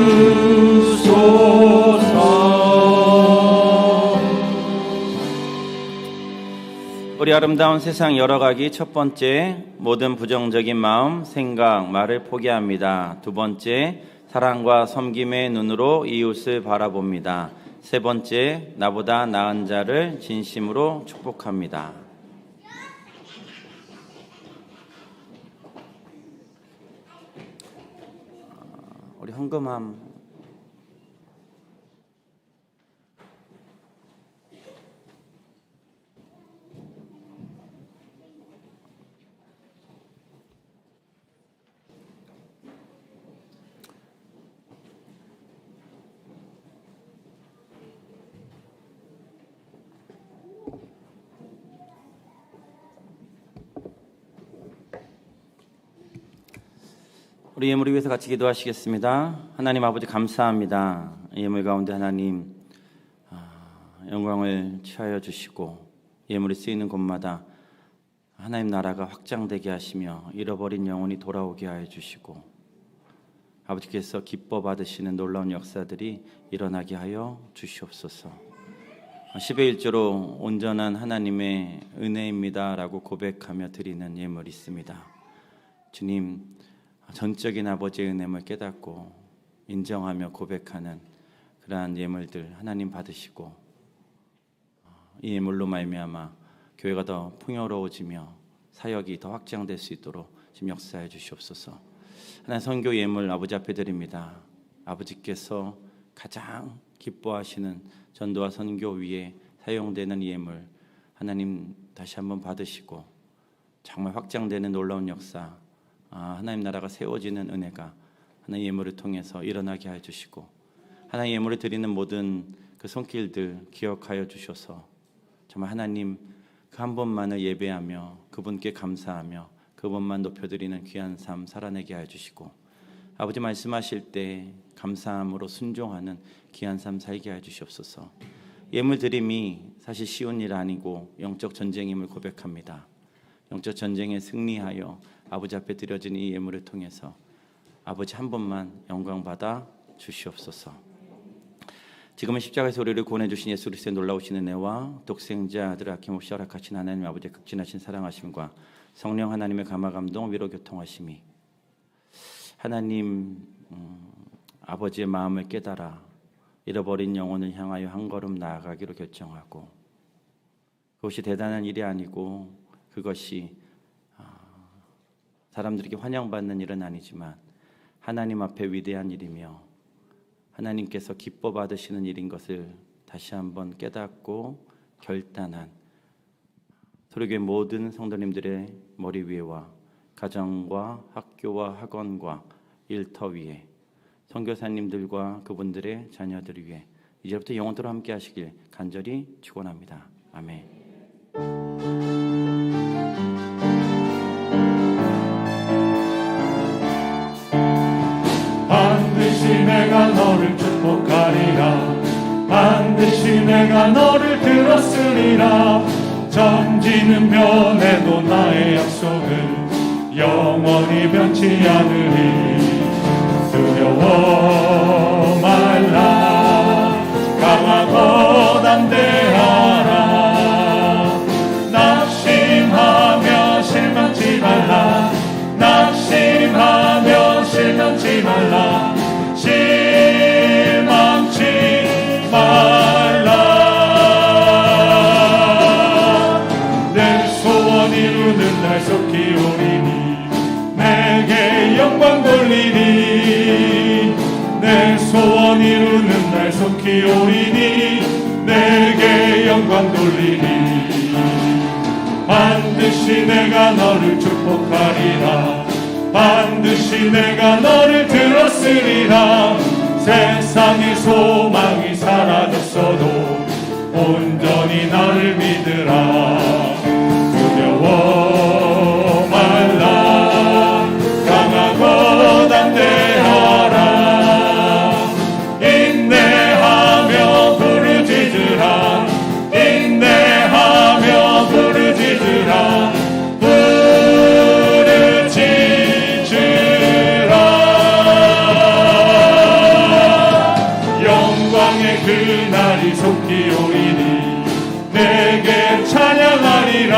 E: 우리 아름다운 세상 열어가기 첫 번째, 모든 부정적인 마음, 생각, 말을 포기합니다. 두 번째, 사랑과 섬김의 눈으로 이웃을 바라봅니다. 세 번째, 나보다 나은 자를 진심으로 축복합니다. 우리 헌금함 우리 예물을 위해서 같이 기도하시겠습니다. 하나님 아버지 감사합니다. 예물 가운데 하나님 영광을 취하여 주시고 예물이 쓰이는 곳마다 하나님 나라가 확장되게 하시며 잃어버린 영혼이 돌아오게 하여 주시고 아버지께서 기뻐 받으시는 놀라운 역사들이 일어나게 하여 주시옵소서. 10의 1조로 온전한 하나님의 은혜입니다라고 고백하며 드리는 예물이 있습니다. 주님, 전적인 아버지의 은혜를 깨닫고 인정하며 고백하는 그러한 예물들 하나님 받으시고 이 예물로 말미암아 교회가 더 풍요로워지며 사역이 더 확장될 수 있도록 지금 역사해 주시옵소서. 하나님 선교 예물 아버지 앞에 드립니다. 아버지께서 가장 기뻐하시는 전도와 선교 위에 사용되는 예물 하나님 다시 한번 받으시고 정말 확장되는 놀라운 역사 하나님 나라가 세워지는 은혜가 하나님 예물을 통해서 일어나게 해 주시고 하나님 예물을 드리는 모든 그 손길들 기억하여 주셔서 정말 하나님 그 한 번만을 예배하며 그분께 감사하며 그분만 높여드리는 귀한 삶 살아내게 해 주시고 아버지 말씀하실 때 감사함으로 순종하는 귀한 삶 살게 해 주시옵소서. 예물 드림이 사실 쉬운 일 아니고 영적 전쟁임을 고백합니다. 영적 전쟁에 승리하여 아버지 앞에 드려진 이 예물을 통해서 아버지 한 번만 영광 받아 주시옵소서. 지금은 십자가에서 우리를 구원해 주신 예수 그리스도의 놀라우신 은혜와 독생자 아들 아낌없이 허락하신 하나님 아버지의 극진하신 사랑하심과 성령 하나님의 감화 감동 위로 교통하심이 하나님 아버지의 마음을 깨달아 잃어버린 영혼을 향하여 한 걸음 나아가기로 결정하고 그것이 대단한 일이 아니고 그것이 사람들에게 환영받는 일은 아니지만 하나님 앞에 위대한 일이며 하나님께서 기뻐 받으시는 일인 것을 다시 한번 깨닫고 결단한 소리교회 모든 성도님들의 머리 위에와 가정과 학교와 학원과 일터 위에 선교사님들과 그분들의 자녀들을 위해 이제부터 영원토록 함께 하시길 간절히 축원합니다. 아멘.
C: 반드시 내가 너를 축복하리라. 반드시 내가 너를 들었으리라. 점지는 변해도 나의 약속은 영원히 변치 않으리. 두려워 말라. 강하고 담대하라. 낙심하며 실망치 말라. 낙심하며 실망치 말라. 실망치 말라. 내 소원 이루는 날 속히 오리니 내게 영광 돌리니. 내 소원 이루는 날 속히 오리니 내게 영광 돌리니. 반드시 내가 너를 축복하리라. 반드시 내가 너를 들었으리라. 세상의 소망이 사라졌어도 온전히 나를 믿으라. 두려워 말라. 강하고 담대하라. 인내하며 부르짖으라. 인내하며 부르짖으라. 영광의 그날이 속히 오리니 내게 찬양하리라.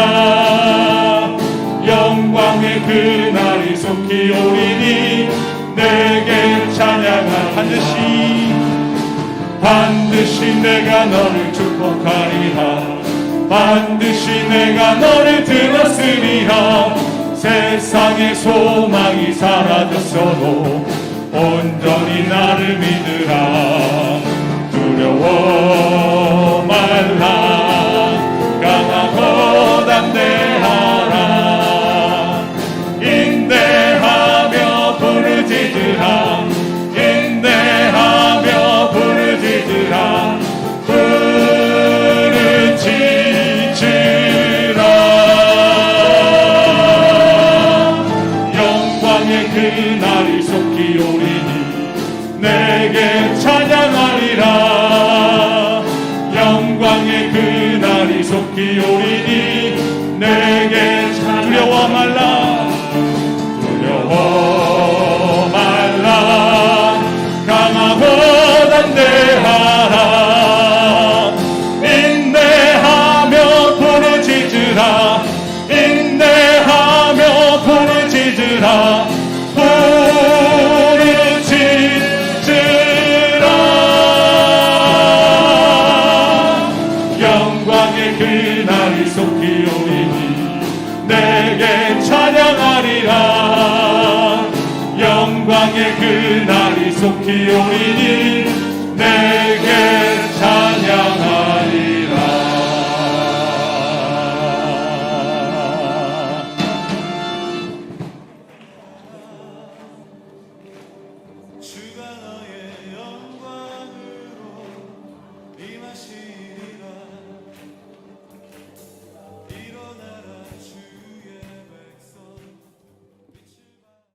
C: 영광의 그날이 속히 오리니 내게 찬양하리라. 반드시 내가 너를 축복하리라. 반드시 내가 너를 들었으리라. 세상의 소망이 사라졌어도 온전히 나를 믿으라. 두려워 말라. 강하고 담대하라. 인내하며 부르짖으라. 인내하며 부르짖으라. 부르짖으라. 영광의 그날이 속히 오리니 내게 찬양하리라. 영광의 그날이 속히 오리니 내게 두려워 말라. 두려워 말라. 강하고 담대하라. 인내하며 부르짖으라. 인내하며 부르짖으라. 영광의 그날이 속히 오리니 내게 찬양하리라. 영광의 그날이 속히 오리니